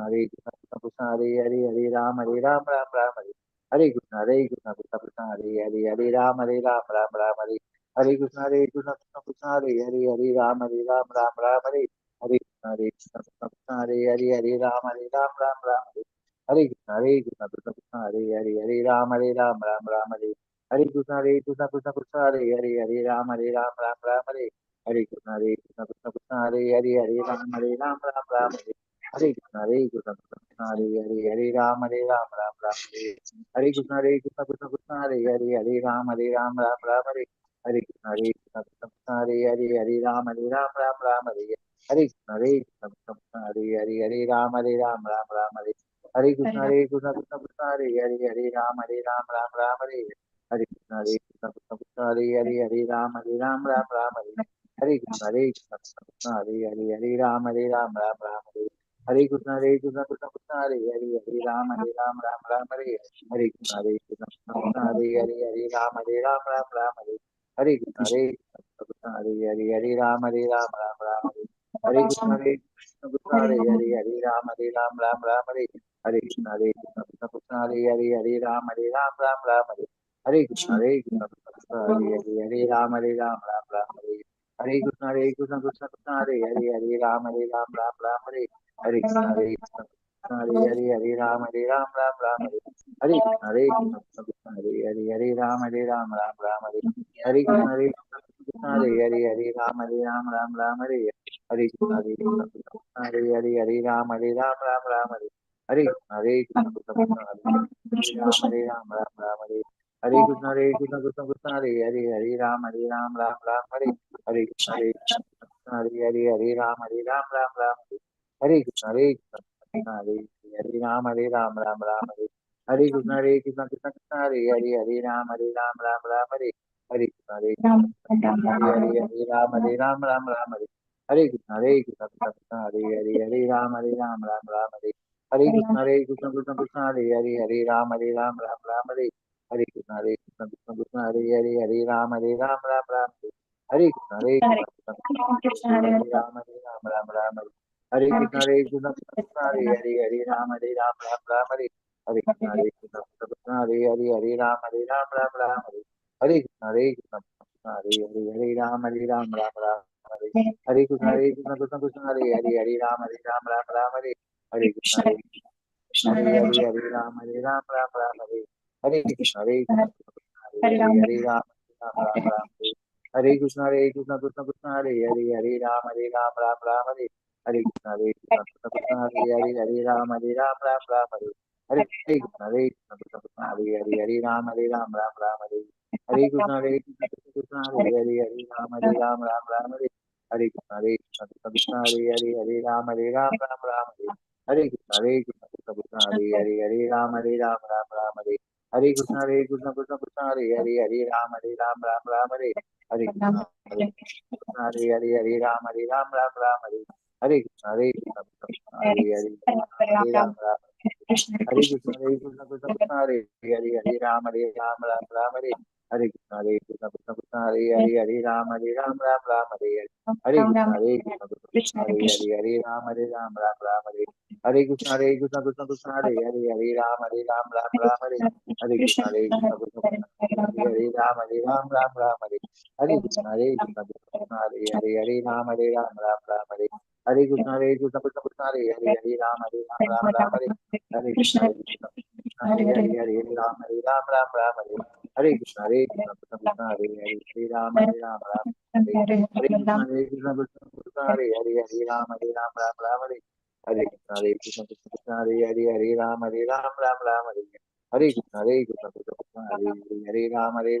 Hare Krishna Krishna Krishna Hare Hare Hare Ram Ram Ram Hare Hare Krishna Krishna Krishna Hare Hare Hare Ram Ram Ram Hare Hare Krishna Krishna Krishna Hare Hare Hare Ram Ram Ram Hare Hare Krishna Krishna Krishna Krishna Hare Hare Hare Ram Ram Ram Hare Hare Krishna Krishna Krishna Krishna Hare Hare Hare Ram Ram Ram Hare Hare Krishna Krishna Krishna Krishna Hare Hare Hare Ram Ram Ram Hare Hare Krishna Krishna Krishna Krishna Hare Hare Hare Ram Ram Ram Hare Hare Krishna Krishna Krishna Hare Hare Hare Ram Ram Ram Hare Hare Krishna Krishna Krishna Krishna Hare Hare Hare Ram Ram Ram Hare Hare Krishna Krishna Krishna Krishna Hare Hare Hare Ram Ram Ram Hare Hare Krishna Krishna Krishna Krishna Hare Hare Hare Ram Ram Ram Hare Hare Krishna Krishna Krishna Krishna Hare Hare Hare Ram Ram Ram Hare Hare Krishna Krishna Krishna Krishna Hare Hare Hare Ram Ram Ram Hare Hare Krishna Krishna Krishna Krishna Hare Hare Hare Ram Ram Ram Hare Hare Krishna Krishna Krishna Krishna Hare Hare Hare Ram Ram Hare Hare Krishna Krishna Krishna Krishna Hare Hare Hare Ram Ram Hare Hare Krishna Krishna Krishna Hare Hare Hare Ram Ram Hare Hare Krishna Krishna Krishna Hare Hare Hare Ram Ram Hare Hare Krishna Krishna Krishna Krishna Hare Hare Hare Ram Ram Hare Hare Krishna Krishna Krishna Krishna Hare Hare Hare Ram Ram Hare Hare Krishna Krishna Krishna Krishna Hare Hare Hare Ram Ram Hare Hare Krishna Krishna Krishna Hare Hare Hare Ram Ram Hare Hare Krishna Krishna Krishna Krishna Hare Hare Hare Ram Ram Hare Hare Krishna Krishna Krishna Hare Hare Hare Ram Ram Hare Hare Krishna Krishna Krishna Krishna Hare Hare Hare Ram Ram Hare Hare Krishna Krishna Krishna Krishna Hare Hare Ram Ram Hare Hare Krishna Krishna Krishna Krishna Hare Hare Hare Ram Ram Hare Hare Krishna Krishna Krishna Hare Hare Hare Ram Ram Hare Hare Krishna Krishna Krishna Hare Hare Ram Ram Hare Hare Krishna Krishna Krishna Krishna Hare Hare Hare Ram Ram Hare Hare Krishna Krishna Krishna Hare Hare Hare Ram Ram Hare Hare Krishna Krishna Krishna Krishna Hare Hare Hare Ram Ram Hare Hare Krishna Krishna Krishna Krishna Hare Hare Hare Ram Ram Hare Hare Krishna Krishna Krishna Krishna Hare Hare Hare Ram Ram Hare Hare Krishna Krishna Krishna Krishna Hare Hare Ram Ram Hare Hare Krishna Krishna Krishna Krishna Hare Hare Hare Ram Ram Hare Hare Krishna Krishna Krishna Krishna Hare Hare Hare Ram Ram Hare Hare Krishna Krishna Krishna Hare Hare Hare Ram Ram Hare Hare Krishna Krishna Krishna Krishna Hare Hare Hare Ram Ram Hare Hare Krishna Krishna Hare Hare Hare Ram Hare Hare Krishna Krishna Krishna Hare Hare Hare Ram Hare Hare Krishna Krishna Krishna Krishna Hare Hare Hare Ram Hare Hare Krishna Krishna Krishna Krishna Hare Hare Hare Ram Hare Hare Krishna Krishna Krishna Krishna Hare Hare Hare Ram Hare Hare Krishna Krishna Krishna Krishna Hare Hare Hare Ram Hare Hare Krishna Krishna Krishna Krishna Hare Hare Hare Ram Hare Hare Krishna Krishna Krishna Krishna Hare Hare Hare Ram Hare Hare Krishna Krishna Krishna Krishna Hare Hare Hare Ram Hare Hare Krishna Krishna Hare Hare Hare Ram Hare Hare Krishna Krishna Krishna Krishna Hare Hare Hare Ram Hare Krishna Krishna Krishna Krishna Hare Hare Hare Ram Hare Hare Krishna Krishna Krishna Krishna Hare Hare Hare Ram Hare Hare Krishna Krishna Krishna Krishna Hare Hare Hare Ram Hare Hare Krishna Krishna Krishna Krishna Hare Hare Hare Ram Hare Hare Krishna Krishna Krishna Krishna Hare Hare Ram Hare Hare Krishna Krishna Krishna Krishna Hare Hare Hare Ram Hare Hare Krishna Krishna Krishna Krishna Hare Hare Hare Ram Hare Hare Krishna Krishna Krishna Hare Hare Hare Ram Hare Hare Krishna Krishna Krishna Krishna Hare Hare Hare Ram Hare Hare Krishna Krishna Krishna Krishna Hare Hare Hare Ram Hare Hare Krishna Krishna Krishna Krishna Hare Hare Hare Ram Hare Hare Krishna Krishna Krishna Krishna Hare Hare Ram Hare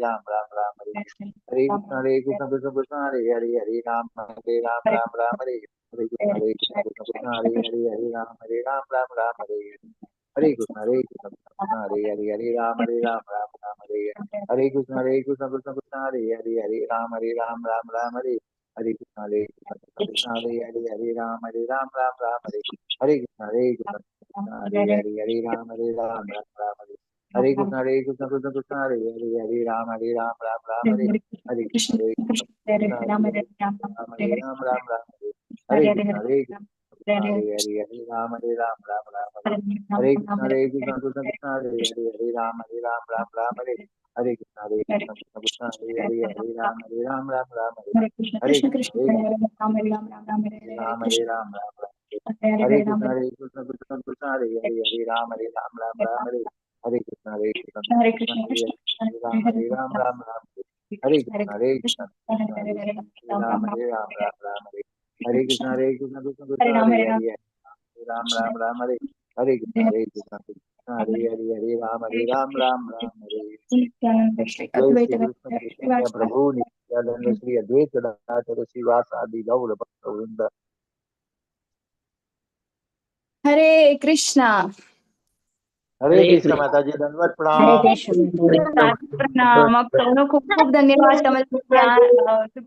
Hare Krishna Krishna Krishna Krishna Hare Hare Hare Ram Hare Hare Krishna Krishna Krishna Krishna Hare Hare Hare Ram Hare Hare Krishna Krishna Krishna Hare Hare Hare Ram Hare Hare Krishna Krishna Krishna Krishna Hare Hare Hare Ram Hare Hare Krishna Krishna Krishna Krishna Hare Hare Hare Ram Hare Hare Krishna Krishna Krishna Hare Hare Hare Ram Hare Hare Krishna Krishna Krishna Krishna Hare Hare Hare Ram Hare Hare Krishna Krishna Krishna Hare Hare Ram Hare Hare Krishna Krishna Krishna Krishna Hare Hare Hare Ram Hare Hare Krishna Krishna Krishna Hare Hare Hare Ram Ram Ram Hare Hare Krishna Krishna Krishna Hare Hare Ram Ram Ram Hare Hare Krishna Krishna Krishna Hare Hare Hare Ram Ram Ram Hare Hare Krishna Ram Ram Hare Ram Hare Krishna Krishna Krishna Hare Hare Hare Ram Ram Hare Hare Krishna Krishna Krishna Hare Hare Ram Ram Hare Krishna Krishna Krishna Hare Ram Ram Hare Hare Krishna Krishna Krishna Hare Hare Ram Ram Hare Hare Krishna Krishna Krishna Hare Hare Hare Ram Ram Hare जय श्री कृष्ण चैतन्य प्रभु नित्यानंद श्री अद्वैत गदाधर श्रीवासादि गौर भक्तवृंद। हरे कृष्णा। हरे कृष्ण माताजी दंडवत प्रणाम। પ્રણામ. આપ સૌનો ખૂબ ખૂબ ધન્યવાદ. તમે શું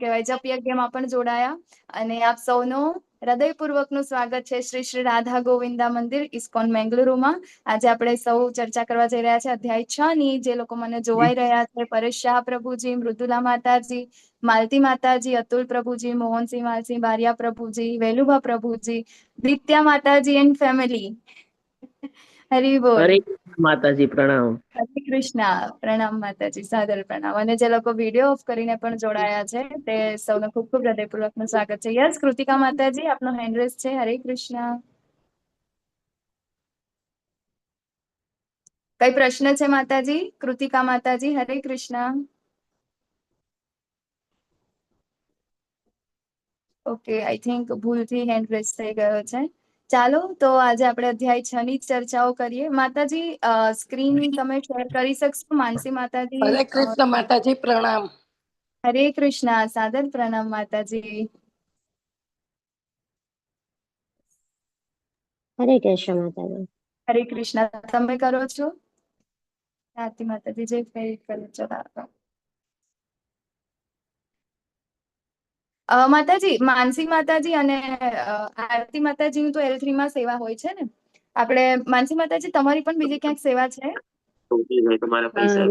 કહેવાય જપ યજ્ઞમાં પણ જોડાયા અને આપ સૌનો હૃદયપૂર્વકનું સ્વાગત છે શ્રી શ્રી રાધા ગોવિંદા મંદિર ઇસ્કોન મેંગલુરુમાં. આજે આપણે સૌ ચર્ચા કરવા જઈ રહ્યા છે અધ્યાય 6 ની. જે લોકો મને જોવાઈ રહ્યા છે પરેશ શાહ પ્રભુજી, મૃદુલા માતાજી, માલતી માતાજી, અતુલ પ્રભુજી, મોહનસિંહ માલસિંહ, બારિયા પ્રભુજી, વેલુભા પ્રભુજી, દિત્યા માતાજી એન્ડ ફેમિલી. હરી બોલ. હરે માતાજી પ્રણામ. હરે કૃષ્ણ. પ્રણામ માતાજી, સાદર પ્રણામ. અને જે લોકો વિડીયો ઓફ કરીને પણ જોડાયા છે તે સૌને ખૂબ ખૂબ હૃદયપૂર્વકનું સ્વાગત છે. યસ કૃતિકા માતાજી, આપનો હેન્ડ રેઝ છે. હરે કૃષ્ણ. કઈ પ્રશ્ન છે માતાજી? કૃતિકા માતાજી, હરે કૃષ્ણ. ઓકે, આઈ થિંક ભૂલથી હેન્ડ રેઝ થઈ ગયો છે. ચાલો તો આજે આપણે અધ્યાય 6 ની ચર્ચાઓ કરીએ. માતાજી સ્ક્રીન તમે શેર કરી શકશો? માનસી માતાજી. હરે કૃષ્ણ માતાજી પ્રણામ. હરે કૃષ્ણ. સાદર પ્રણામ માતાજી. હરે કૃષ્ણ માતાજી. હરે કૃષ્ણ. તમે કરો છો? આરતી માતાજી જે ફેર કરો છો. માતાજી માનસી માતાજી અને આરતી માતાજીની તો L3 માં સેવા હોય છે ને. આપણે માનસી માતાજી તમારી પણ બીજી ક્યાંક સેવા છે?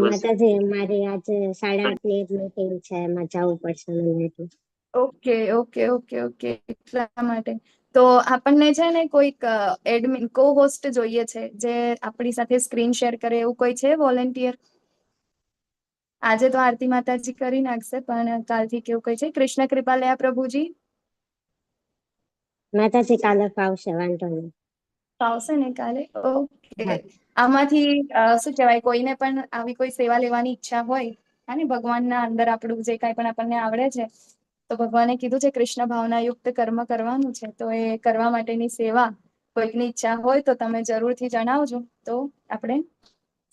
માતાજી મારી આજે 8:30 ની મીટિંગ છે, એમાં જવું પડશે મને એટલે. ઓકે ઓકે ઓકે ઓકે, એટલા માટે. તો આપણને છે ને કોઈક એડમિન કો હોસ્ટ જોઈએ છે જે આપણી સાથે સ્ક્રીન શેર કરે એવું કોઈ છે વોલેન્ટિયર? આજે તો આરતી માતાજી કરી નાખશે પણ કાલથી કેવું કઈ છે? કૃષ્ણ કૃપાલયા પ્રભુજી. માતાજી કાલે ફાવશે, વાંધો નહીં. ફાવશે ને કાલે? ઓકે. આમાંથી શું કહેવાય, કોઈને પણ આવી કોઈ સેવા લેવાની ઈચ્છા હોય અને ભગવાનના અંદર આપણું જે કાંઈ પણ આપણને આવડે છે તો ભગવાને કીધું છે કૃષ્ણ ભાવના યુક્ત કર્મ કરવાનું છે, તો એ કરવા માટેની સેવા કોઈકની ઈચ્છા હોય તો તમે જરૂરથી જણાવજો, તો આપણે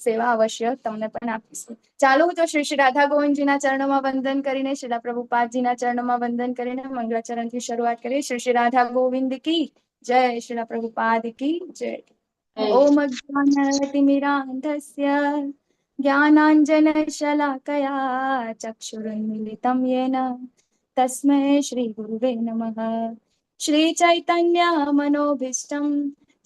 સેવા અવશ્ય તમને પણ આપીશું. ચાલો તો શ્રી શ્રી રાધા ગોવિંદજીના ચરણોમાં વંદન કરીને, શ્રીલા પ્રભુપાદજીના ચરણોમાં વંદન કરીને મંગળાચરણથી શરૂઆત કરીએ. શ્રી શ્રી રાધા ગોવિંદ કી જય, શ્રીલા પ્રભુપાદ કી જય. ઓમ જ્ઞાનતિમિરાન્ધસ્ય જ્ઞાનાંજનશલાકયા ચક્ષુરુન્મિલિतं येन तस्मै श्री गुरुवे नमः. श्री चैतन्य मनोभीष्टं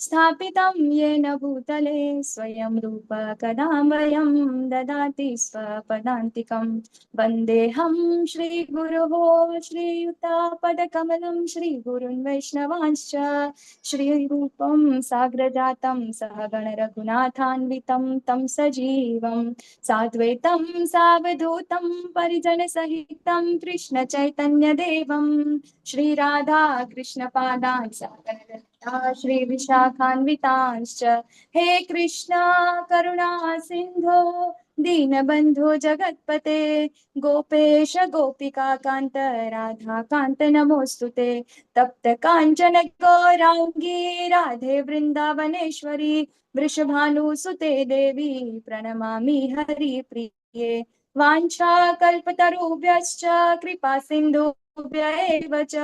स्थापितं येन भूतले स्वयं रूप कदा वयं ददाति स्वपदान्तिकं. वन्देऽहं श्रीगुरोः श्रीयुतापदकमलं श्रीगुरुन् वैष्णवांश्च श्रीरूपं साग्रजातं सहगण रघुनाथान्वितं तं सजीवं साद्वैतं सावधूतं परिजनसहितं कृष्ण चैतन्य देवं श्रीराधा कृष्णपादान् सागरललिता श्री विशाखान्वितांश्च हे कृष्णा करुणा सिन्धो दीनबन्धो जगत्पते गोपेश गोपिका कान्त राधा कान्त नमोऽस्तुते. तप्त काञ्चन गौराङ्गी राधे वृन्दावनेश्वरी वृषभानुसुते देवी प्रणमामि हरिप्रिये. वाञ्छाकल्पतरुभ्यश्च कृपा सिन्धुभ्य एव च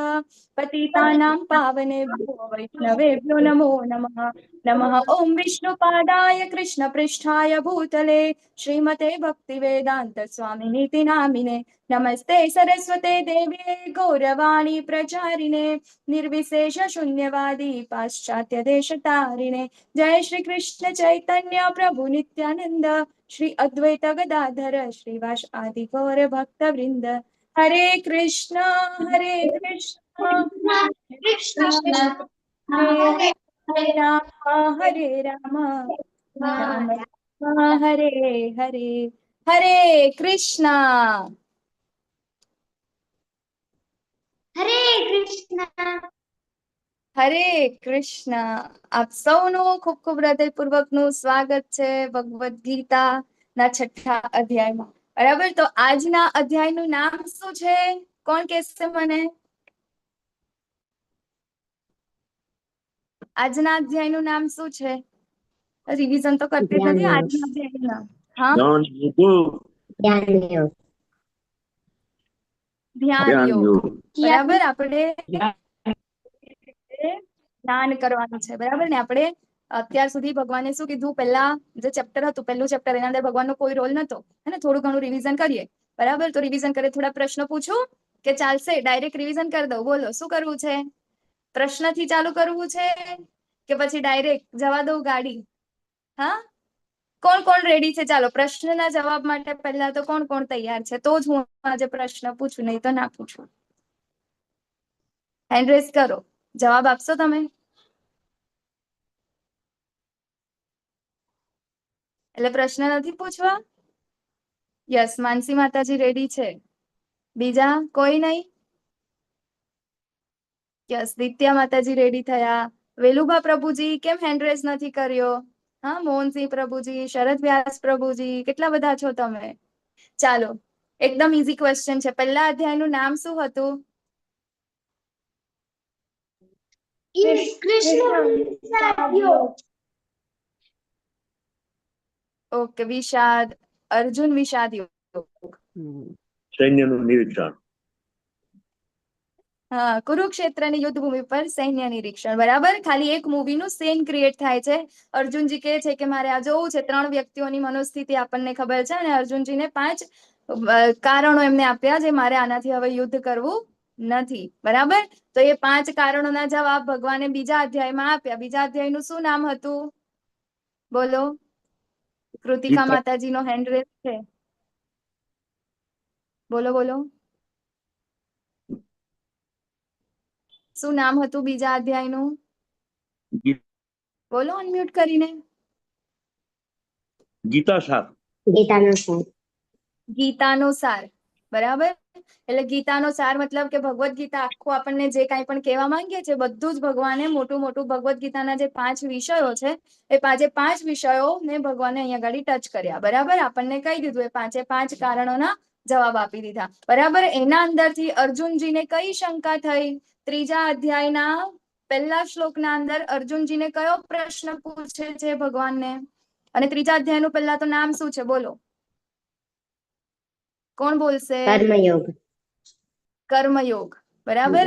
पतितानां पावनेभ्यो वैष्णवेभ्यो नमो नमः. नमः ॐ विष्णुपादाय कृष्णपृष्ठाय भूतले श्रीमते भक्तिवेदान्त स्वामिनीति नामिने नमस्ते सरस्वते देवे गौरवाणी प्रचारिणे निर्विशेष शून्यवादी पाश्चात्य देशतारिणे. जय श्री कृष्ण चैतन्य प्रभु नित्यानंद श्री अद्वैत गदाधर श्रीवास आदि गौर भक्त वृंद. हरे कृष्ण कृष्ण હરે રામ હરે રામ રામ રામ હરે હરે હરે કૃષ્ણ હરે કૃષ્ણ. હરે કૃષ્ણ. આપ સૌનું ખૂબ ખૂબ હૃદયપૂર્વકનું સ્વાગત છે ભગવદ્ ગીતા ના 6થા અધ્યાયમાં. બરાબર, તો આજના અધ્યાયનું નામ શું છે? કોણ કહેશે મને? આજના અધ્યાયનું નામ શું છે? રિવિઝન તો કરતી જ નથી. ધ્યાન આજના અધ્યાયનું નામ હા ધ્યાન યોગ. ધ્યાન યોગ. બરાબર, આપણે ધ્યાન કરવાનું છે. બરાબર ને, આપણે અત્યાર સુધી ભગવાને શું કીધું? પહેલા જે ચેપ્ટર હતું, પહેલું ચેપ્ટર, એના અંદર ભગવાનનો કોઈ રોલ નતો. હે ને, થોડું ઘણું રિવિઝન કરીએ. બરાબર, તો રિવિઝન કરે થોડા પ્રશ્નો પૂછું કે ચાલશે? ડાયરેક્ટ રિવિઝન કરી દઉં? બોલો, શું કરવું છે? પ્રશ્નથી ચાલુ કરવું છે કે પછી ડાયરેક્ટ જવા દઉં ગાડી? હા, કોણ કોણ રેડી છે? ચાલો, પ્રશ્નના જવાબ માટે પહેલા તો કોણ કોણ તૈયાર છે? તો જ હું આજે પ્રશ્ન પૂછું, નહીં તો ના પૂછું. હેન્ડ રેઝ કરો, જવાબ આપશો તમે? એટલે પ્રશ્ન નથી પૂછવા? યસ, માનસી માતાજી રેડી છે. બીજા કોઈ નહીં? યસ, દિત્યા માતાજી રેડી થયા. વેલુભા પ્રભુજી કેમ હેન્ડ રેઝ નથી કર્યો? હા, મોહનસિંહ પ્રભુજી, શરદ વ્યાસ પ્રભુજી, કેટલા બધા છો તમે? ચાલો, એકદમ ઈઝી ક્વેશ્ચન છે. પહેલા અધ્યાયનું નામ શું હતું? ઓકે, વિષાદ, અર્જુન વિષાદ યોગ. સૈન્યનું નિરીક્ષણ. હા, કુરુક્ષેત્રની યુદ્ધભૂમિ પર સૈન્ય નિરીક્ષણ. બરાબર, ખાલી એક મૂવીનું સીન ક્રિએટ થાય છે. અર્જુનજી કહે છે કે મારે આ જોવું છે. 3 વ્યક્તિઓની મનોસ્થિતિ આપણને ખબર છે, અને અર્જુનજીને 5 કારણો એમને આપ્યા જે મારે આનાથી હવે યુદ્ધ કરવું નથી. બરાબર, તો એ 5 કારણોના જવાબ ભગવાને બીજા અધ્યાયમાં આપ્યા. બીજા અધ્યાયનું શું નામ હતું? બોલો. કૃતિકા માતાજીનો હેન્ડ રેઝ છે. બોલો બોલો, શું નામ હતું બીજા અધ્યાયનું? બોલો અનમ્યુટ કરીને. ગીતા સાર. ગીતાનો સાર. ગીતાનો સાર. બરાબર, એટલે ગીતાનો સાર મતલબ કે ભગવદ્ ગીતા આખું આપણને જે કાંઈ પણ કહેવા માંગીએ છે બધું જ ભગવાને મોટું મોટું ભગવદ્ ગીતાના જે 5 વિષયો છે એ 5 વિષયો ને ભગવાને અહીંયા ગાડી ટચ કર્યા. બરાબર, આપણને કહી દીધું, એ 5 કારણોના જવાબ આપી દીધા. બરાબર, એના અંદરથી અર્જુનજીને કઈ શંકા થઈ? ત્રીજા અધ્યાયના પહેલા શ્લોકના અંદર અર્જુનજીને કયો પ્રશ્ન પૂછે છે ભગવાનને? અને ત્રીજા અધ્યાયનું પહેલા તો નામ શું છે? બોલો, કોણ બોલશે? કર્મયોગ. કર્મયોગ. બરાબર,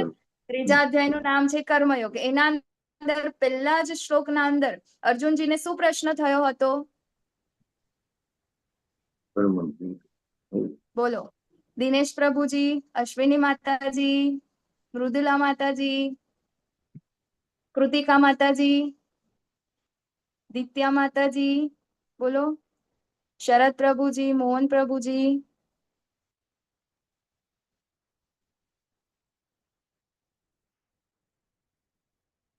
ત્રીજા અધ્યાયનું નામ છે કર્મયોગ. એના અંદર પહેલા જ શ્લોકના અંદર અર્જુનજીને શું પ્રશ્ન થયો હતો? બોલો. દિનેશ પ્રભુજી, અશ્વિની માતાજી, મૃદુલા માતાજી, કૃતિકા માતાજી, દિત્યા માતાજી, બોલો. શરદ પ્રભુજી, મોહન પ્રભુજી,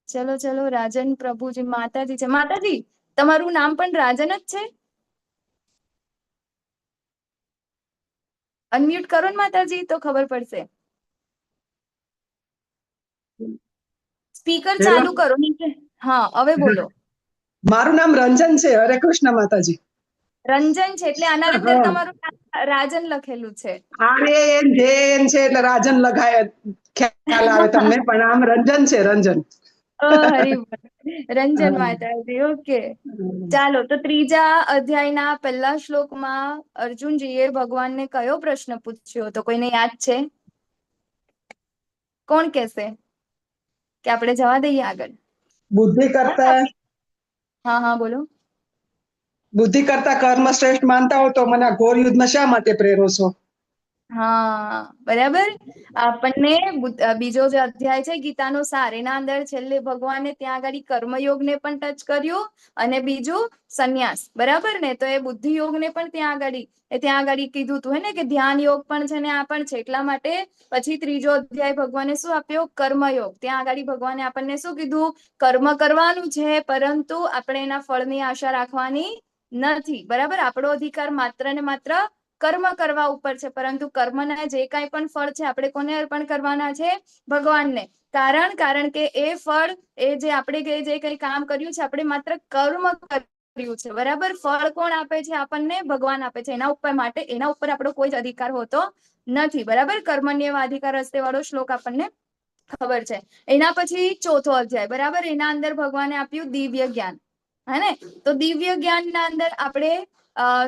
ચલો ચલો, રાજન પ્રભુજી, માતાજી છે. માતાજી, તમારું નામ પણ રાજન જ છે? અનમ્યુટ કરો ને માતાજી, તો ખબર પડશે. સ્પીકર ચાલુ કરો નીચે. હા, હવે બોલો. મારું નામ રંજન છે. હરે કૃષ્ણ માતાજી. રંજન છે એટલે આના અંદર તમારું નામ રાજન લખેલું છે. આરે એન જે એન છે એટલે રાજન લખાય, ખ્યાલ આવે તમને, પણ આમ રંજન છે, રંજન. ઓ હરી રંજન માતાજી. ઓકે, ચાલો, તો ત્રીજા અધ્યાયના પહેલા શ્લોકમાં અર્જુનજીએ ભગવાનને કયો પ્રશ્ન પૂછ્યો હતો? કોઈને યાદ છે? કોણ કહેશે કે આપણે જવા દઈએ આગળ? બુદ્ધિ કરતા હા હા, બોલો. કર્મ શ્રેષ્ઠ માનતા હો તો મને આ ઘોર યુદ્ધમાં શા માટે પ્રેરો છો? હા બરાબર. આપણને બીજો જે અધ્યાય છે ગીતાનો સાર, એના અંદર છેલ્લે ભગવાને ત્યાં આગળ કર્મયોગને પણ ટચ કર્યું અને બીજું સંન્યાસ, બરાબર ને? તો એ બુદ્ધિ યોગને પણ ત્યાં આગળ કીધું હતું હે ને, કે ધ્યાન યોગ પણ છે ને આ પણ છે. એટલા માટે પછી ત્રીજો અધ્યાય ભગવાને શું આપ્યો? કર્મયોગ. ત્યાં આગળ ભગવાને આપણને શું કીધું? કર્મ કરવાનું છે, પરંતુ આપણે એના ફળની આશા રાખવાની નથી, બરાબર? આપણો અધિકાર માત્ર ને માત્ર કર્મ કરવા ઉપર છે, પરંતુ કર્મના જે કાંઈ પણ ફળ છે આપણે કોને અર્પણ કરવાના છે? ભગવાનને. કારણ કે એ ફળ, એ જે આપણે જે કંઈ કામ કર્યું છે, આપણે માત્ર કર્મ કર્યું છે, બરાબર? ફળ કોણ આપે છે આપણને? ભગવાન આપે છે. એના ઉપર આપણો કોઈ જ અધિકાર હોતો નથી, બરાબર? કર્મણ્યેવ અધિકારસ્તે વાળો શ્લોક આપણને ખબર છે. એના પછી ચોથો અધ્યાય, બરાબર? એના અંદર ભગવાને આપ્યું દિવ્ય જ્ઞાન, હે ને? તો દિવ્ય જ્ઞાનના અંદર આપણે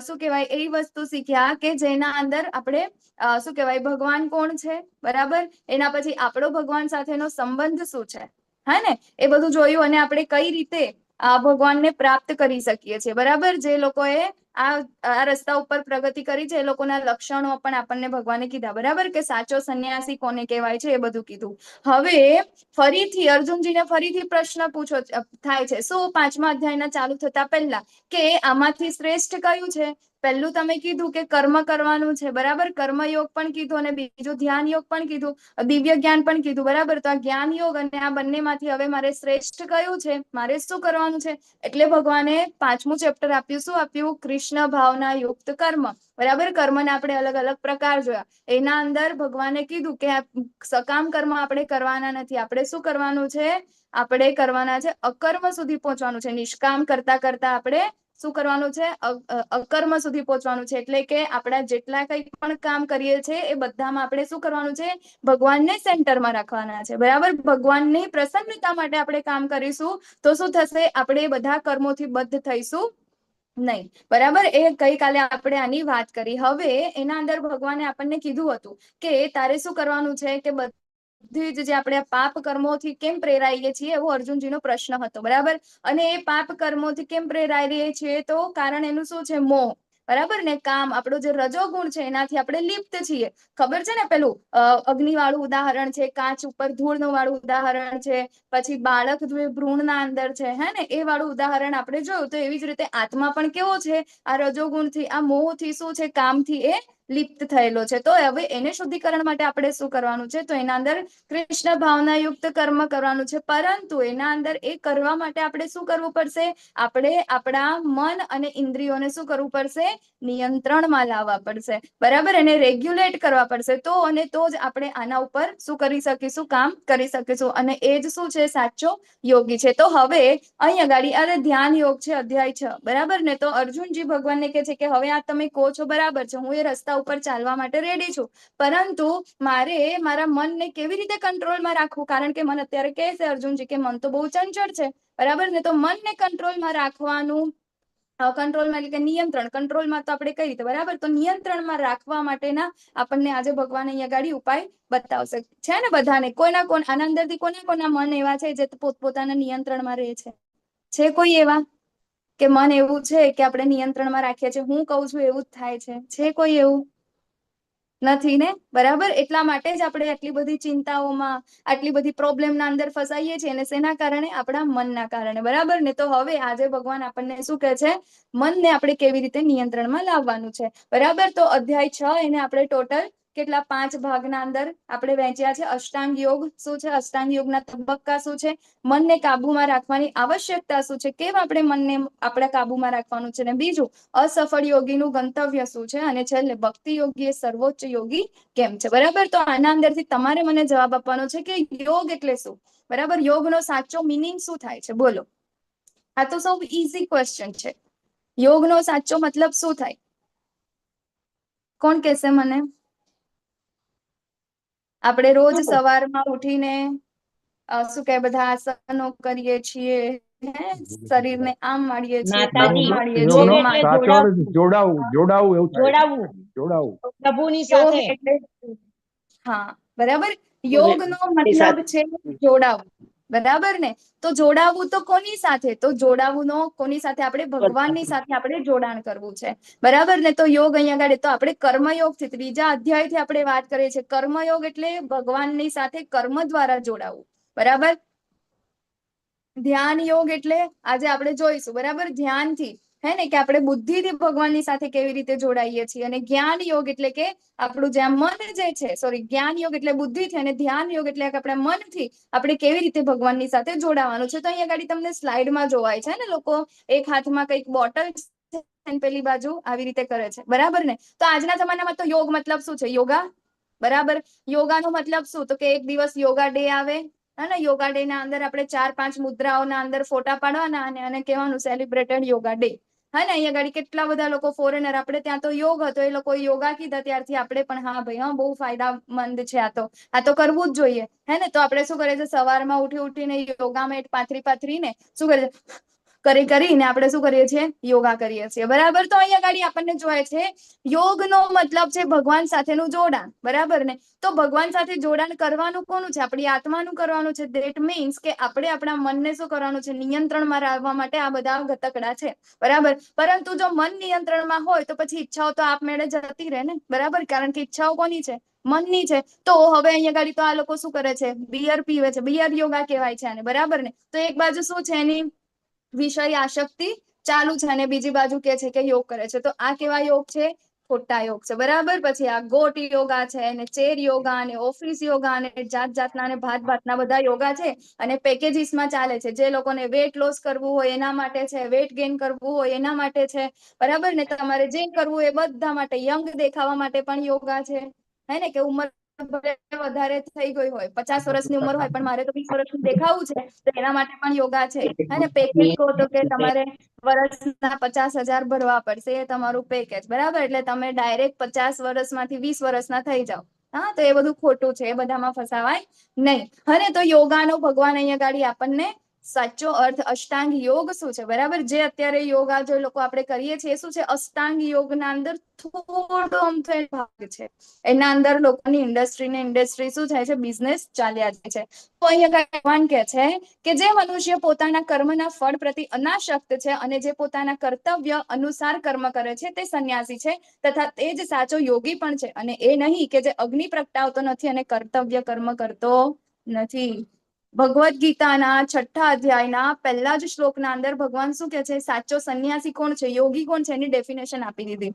શું કહેવાય, એવી વસ્તુ શીખ્યા કે જેના અંદર આપણે શું કહેવાય, ભગવાન કોણ છે, બરાબર? એના પછી આપણો ભગવાન સાથેનો સંબંધ શું છે, હે ને? એ બધું જોયું અને આપણે કઈ રીતે ભગવાનને પ્રાપ્ત કરી શકીએ છીએ, બરાબર? જે લોકોએ આ રસ્તા ઉપર પ્રગતિ કરી છે એ લોકોના લક્ષણો પણ આપણને ભગવાને કીધા, બરાબર? કે સાચો સંન્યાસી કોને કહેવાય છે એ બધું કીધું. હવે ફરીથી અર્જુનજીને ફરીથી પ્રશ્ન થાય છે. શું? પાંચમા અધ્યાયના ચાલુ થતા પહેલા, કે આમાંથી શ્રેષ્ઠ કયું છે? પહેલું તમે કીધું કે કર્મ કરવાનું છે, બરાબર? કર્મયોગ પણ કીધું અને બીજું ધ્યાન યોગ પણ કીધું, દિવ્ય જ્ઞાન પણ કીધું, બરાબર? તો આ જ્ઞાન યોગ અને આ બંનેમાંથી હવે મારે શ્રેષ્ઠ કયું છે? મારે શું કરવાનું છે? એટલે ભગવાને પાંચમું ચેપ્ટર આપ્યું. શું આપ્યું? કૃષ્ણ ભાવના યુક્ત કર્મ, બરાબર? કર્મને આપણે અલગ અલગ પ્રકાર જોયા. એના અંદર ભગવાને કીધું કે સકામ કર્મ આપણે કરવાના નથી. આપણે શું કરવાનું છે? આપણે કરવાના છે અકર્મ સુધી પહોંચવાનું છે. નિષ્કામ કરતા કરતા આપણે શું કરવાનું છે? અકર્મ સુધી પહોંચવાનું છે. એટલે કે આપણા જેટલા કંઈ પણ કામ કરીએ છીએ એ બધામાં આપણે શું કરવાનું છે? ભગવાનને સેન્ટરમાં રાખવાના છે, બરાબર? ભગવાનની પ્રસન્નતા માટે આપણે કામ કરીશું તો શું થશે? આપણે બધા કર્મોથી બદ્ધ થઈશું નહીં, બરાબર? એ ગઈકાલે આપણે આની વાત કરી. હવે એના અંદર ભગવાને આપણને કીધું હતું કે તારે શું કરવાનું છે? કે બધી જ જે આપણે પાપ કર્મોથી કેમ પ્રેરાઈએ છીએ એવો અર્જુનજીનો પ્રશ્ન હતો, બરાબર? અને એ પાપ કર્મોથી કેમ પ્રેરાઈએ છીએ? તો કારણ એનું શું છે? મોહ, બરાબર ને? કામ, આપણો જે રજોગુણ છે એનાથી આપણે લિપ્ત છીએ. ખબર છે ને? પેલું અગ્નિ વાળું ઉદાહરણ છે, કાચ ઉપર ધૂળનું વાળું ઉદાહરણ છે, પછી બાળક ભ્રૂણના અંદર છે, હે ને? એ વાળું ઉદાહરણ આપણે જોયું. તો એવી જ રીતે આત્મા પણ કેવો છે? આ રજોગુણથી, આ મોહથી શું છે? કામથી એ લિપ્ત થયેલો છે. તો હવે એને શુદ્ધિકરણ માટે આપણે શું કરવાનું છે? તો એના અંદર કૃષ્ણ ભાવના યુક્ત કર્મ કરવાનું છે. પરંતુ એના અંદર એ કરવા માટે આપણે શું કરવું પડશે? આપણે આપણા મન અને ઇન્દ્રિયોને શું કરવું પડશે? નિયંત્રણમાં લાવવા પડશે, બરાબર? એને રેગ્યુલેટ કરવા પડશે. તો જ આપણે આના ઉપર શું કરી શકીશું? કામ કરી શકીશું. અને એ જ શું છે? સાચો યોગી છે. તો હવે અહીંયા ગાડી અરે ધ્યાન યોગ છે, અધ્યાય 6, બરાબર ને? તો અર્જુનજી ભગવાનને કહે છે કે હવે આ તમે કહો છો બરાબર છે, હું એ રસ્તા ઉપર ચાલવા માટે રેડી છું, પરંતુ મારે મારા મનને કેવી રીતે કંટ્રોલમાં રાખવું? કારણ કે મન અત્યારે કહે છે અર્જુનજી કે મન તો બહુ ચંચળ છે, બરાબર ને? તો મનને કંટ્રોલમાં રાખવાનું, કંટ્રોલમાં એટલે કે નિયંત્રણ, કંટ્રોલમાં તો આપણે કઈ રીતે, બરાબર? તો નિયંત્રણમાં રાખવા માટેના આપણને આજે ભગવાન અહીંયા ગાડી ઉપાય બતાવશે, છે ને? બધાને કોના આના અંદરથી કોના મન એવા છે જે પોતપોતાના નિયંત્રણમાં રહે છે કોઈ એવા કે મન એવું છે કે આપણે નિયંત્રણમાં રાખીએ છીએ, હું કહું છું એવું જ થાય છે કોઈ એવું? નથી ને, બરાબર? એટલા માટે જ આપણે આટલી બધી ચિંતાઓમાં, આટલી બધી પ્રોબ્લેમના અંદર ફસાઈએ છીએ, અને શેના કારણે? આપણા મનના કારણે, બરાબર ને? તો હવે આજે ભગવાન આપણને શું કહે છે? મનને આપણે કેવી રીતે નિયંત્રણમાં લાવવાનું છે, બરાબર? તો અધ્યાય 6 એને આપણે ટોટલ કેટલા 5 ભાગના અંદર આપણે વહેંચ્યા છે. અષ્ટાંગ યોગ શું છે? અષ્ટાંગ યોગના તબક્કા શું છે? મનને કાબુમાં રાખવાની આવશ્યકતા શું છે? કેમ આપણે મનને આપણા કાબુમાં રાખવાનું છે? અને બીજું, અસફળ યોગીનું ગંતવ્ય શું છે? અને છેલ્લે ભક્તિ યોગી એ સર્વોચ્ચ યોગી કેમ છે, બરાબર? તો આના અંદરથી તમારે મને જવાબ આપવાનો છે કે યોગ એટલે શું, બરાબર? યોગનો સાચો મિનિંગ શું થાય છે? બોલો. આ તો સૌ ઈઝી ક્વેશ્ચન છે. યોગનો સાચો મતલબ શું થાય? કોણ કહેશે મને? આપણે રોજ સવારમાં ઉઠીને શું કે બધા આસનો કરીએ છીએ, શરીરને આમ માડીએ છીએ, આમ માડીએ છીએ. જોડાવું એવું થાય. જોડાવું પ્રભુની યોગ સાથે. એટલે હા, બરાબર. યોગનો મતલબ છે જોડાવું. બરાબર ને? તો જોડાવું તો કોની સાથે? તો જોડાવું કોની સાથે? આપણે ભગવાનની સાથે આપણે જોડાણ કરવું છે, બરાબર ને? તો યોગ અહીંયા આગળ તો આપણે કર્મયોગથી ત્રીજા અધ્યાયથી આપણે વાત કરીએ છીએ. કર્મયોગ એટલે ભગવાનની સાથે કર્મ દ્વારા જોડાવું, બરાબર? ધ્યાન યોગ એટલે આજે આપણે જોઈશું, બરાબર? ધ્યાનથી, હે ને, કે આપણે બુદ્ધિથી ભગવાનની સાથે કેવી રીતે જોડાઈએ છીએ. અને જ્ઞાન યોગ એટલે કે આપણું જે મન જે છે, સોરી, જ્ઞાન યોગ એટલે બુદ્ધિથી અને ધ્યાન યોગ એટલે કે આપણા મનથી આપણે કેવી રીતે ભગવાનની સાથે જોડાવાનું છે. તો અહીંયા આગળ તમને સ્લાઇડમાં જોવાય છે ને, લોકો એક હાથમાં કંઈક બોટલ પેલી બાજુ આવી રીતે કરે છે, બરાબર ને? તો આજના જમાનામાં તો યોગ મતલબ શું છે? યોગા, બરાબર? યોગાનો મતલબ શું? તો કે એક દિવસ યોગા ડે આવે, અને યોગા ડે ના અંદર આપણે 4-5 મુદ્રાઓના અંદર ફોટા પાડવાના અને કહેવાનું સેલિબ્રેટેડ યોગા ડે. હા ને, અહીંયા આગળ કેટલા બધા લોકો ફોરેનર, આપણે ત્યાં તો યોગ હતો, એ લોકો યોગા કીધા ત્યારથી આપણે પણ હા ભાઈ હા બહુ ફાયદામંદ છે, આ તો કરવું જ જોઈએ, હે ને? તો આપણે શું કરીએ છીએ? સવારમાં ઉઠીને યોગા મેટ પાથરીને શું કરીએ? કરીને આપણે શું કરીએ છીએ? યોગા કરીએ છીએ, બરાબર? તો અહીંયા આગળ આપણને જોવાય છે યોગનો મતલબ છે ભગવાન સાથેનું જોડાણ, બરાબર ને? તો ભગવાન સાથે જોડાણ કરવાનું કોનું છે? આપણી આત્માનું કરવાનું છે. ધેટ મીન્સ કે આપણે આપણા મનને શું કરવાનું છે? નિયંત્રણમાં રાખવા માટે આ બધા ગતકડા છે, બરાબર? પરંતુ જો મન નિયંત્રણમાં હોય તો પછી ઈચ્છાઓ તો આપમેળે જતી રહે ને, બરાબર? કારણ કે ઈચ્છાઓ કોની છે? મનની છે. તો હવે અહીંયા આગળ તો આ લોકો શું કરે છે? બિયર પીવે છે. બિયર યોગા કહેવાય છે આને, બરાબર ને? તો એક બાજુ શું છે? એની વિષય આસક્તિ ચાલુ છે અને બીજી બાજુ કે છે કે યોગ કરે છે. તો આ કેવા યોગ છે? ખોટા યોગ છે, બરાબર? પછી આ ગોટ યોગા છે, અને ચેર યોગા, અને ઓફિસ યોગા, અને જાતના અને ભાતના બધા યોગા છે, અને પેકેજીસમાં ચાલે છે. જે લોકોને વેટ લોસ કરવું હોય એના માટે છે, વેટ ગેઇન કરવું હોય એના માટે છે, બરાબર ને? તમારે જે કરવું એ બધા માટે, યંગ દેખાવા માટે પણ યોગા છે, હે ને? કે ઉંમર વધારે થઈ ગઈ હોય, 50 વર્ષની ઉંમર હોય, પણ મારે તો 20 વર્ષનું દેખાવું છે, તો એના માટે પણ યોગા છે, હે ને? પેકેજ કહો તો કે તમારે વર્ષના 50,000 ભરવા પડશે, એ તમારું પેકેજ, બરાબર? એટલે તમે ડાયરેક્ટ 50 વર્ષમાંથી 20 વર્ષના થઈ જાઓ. હા, તો એ બધું ખોટું છે, એ બધામાં ફસાવાય નહીં. અને તો યોગાનો ભગવાન અહીંયા ગાડી આપણને સાચો અર્થ, અષ્ટાંગ યોગ શું છે, બરાબર? જે અત્યારે યોગા જો લોકો આપણે કરીએ છીએ, શું છે? અષ્ટાંગ યોગના અંદર થોડો અમથો ભાગ છે. એના અંદર લોકોની ઇન્ડસ્ટ્રી શું થાય છે? બિઝનેસ ચાલ્યા જાય છે. તો અહીંયા ભગવાન કહે છે કે જે મનુષ્ય પોતાના કર્મના ફળ પ્રતિ અનાસક્ત છે અને જે પોતાના કર્તવ્ય અનુસાર કર્મ કરે છે તે સંન્યાસી છે, તથા તે જ સાચો યોગી પણ છે. અને એ નહીં કે જે અગ્નિ પ્રગટાવતો નથી અને કર્તવ્ય કર્મ કરતો નથી. ભગવદ્ ગીતાના 6ઠા અધ્યાયના પહેલા જ શ્લોકના અંદર ભગવાન શું કે છે? સાચો સંન્યાસી કોણ છે? યોગી કોણ છે? એની ડેફિનેશન આપી દીધી,